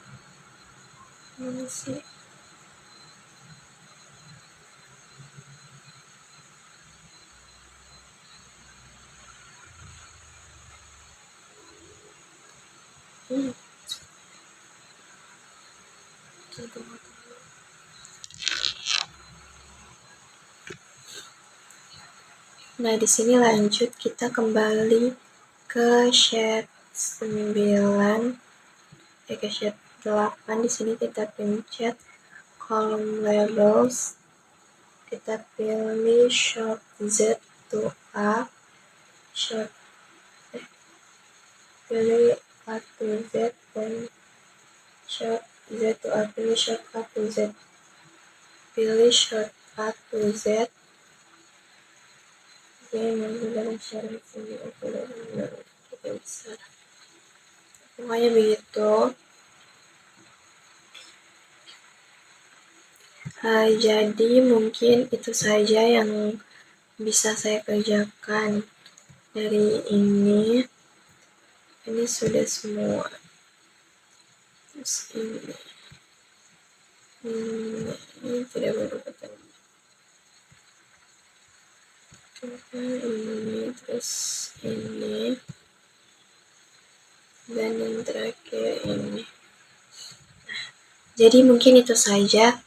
Mana sih? Nah, di sini lanjut kita kembali ke sheet 9, ke sheet 8. Di sini kita pencet column labels. Kita pilih short Z to A, pilih A to Z dan short Z to A, pilih short A to Z, pilih short A to Z. Menggunakan syarat sini kita bisa. Pokoknya begitu. Jadi mungkin itu saja yang bisa saya kerjakan dari ini. Ini sudah semua. Terus ini tidak berubah. Ini terus ini dan yang terakhir ini. Jadi mungkin itu saja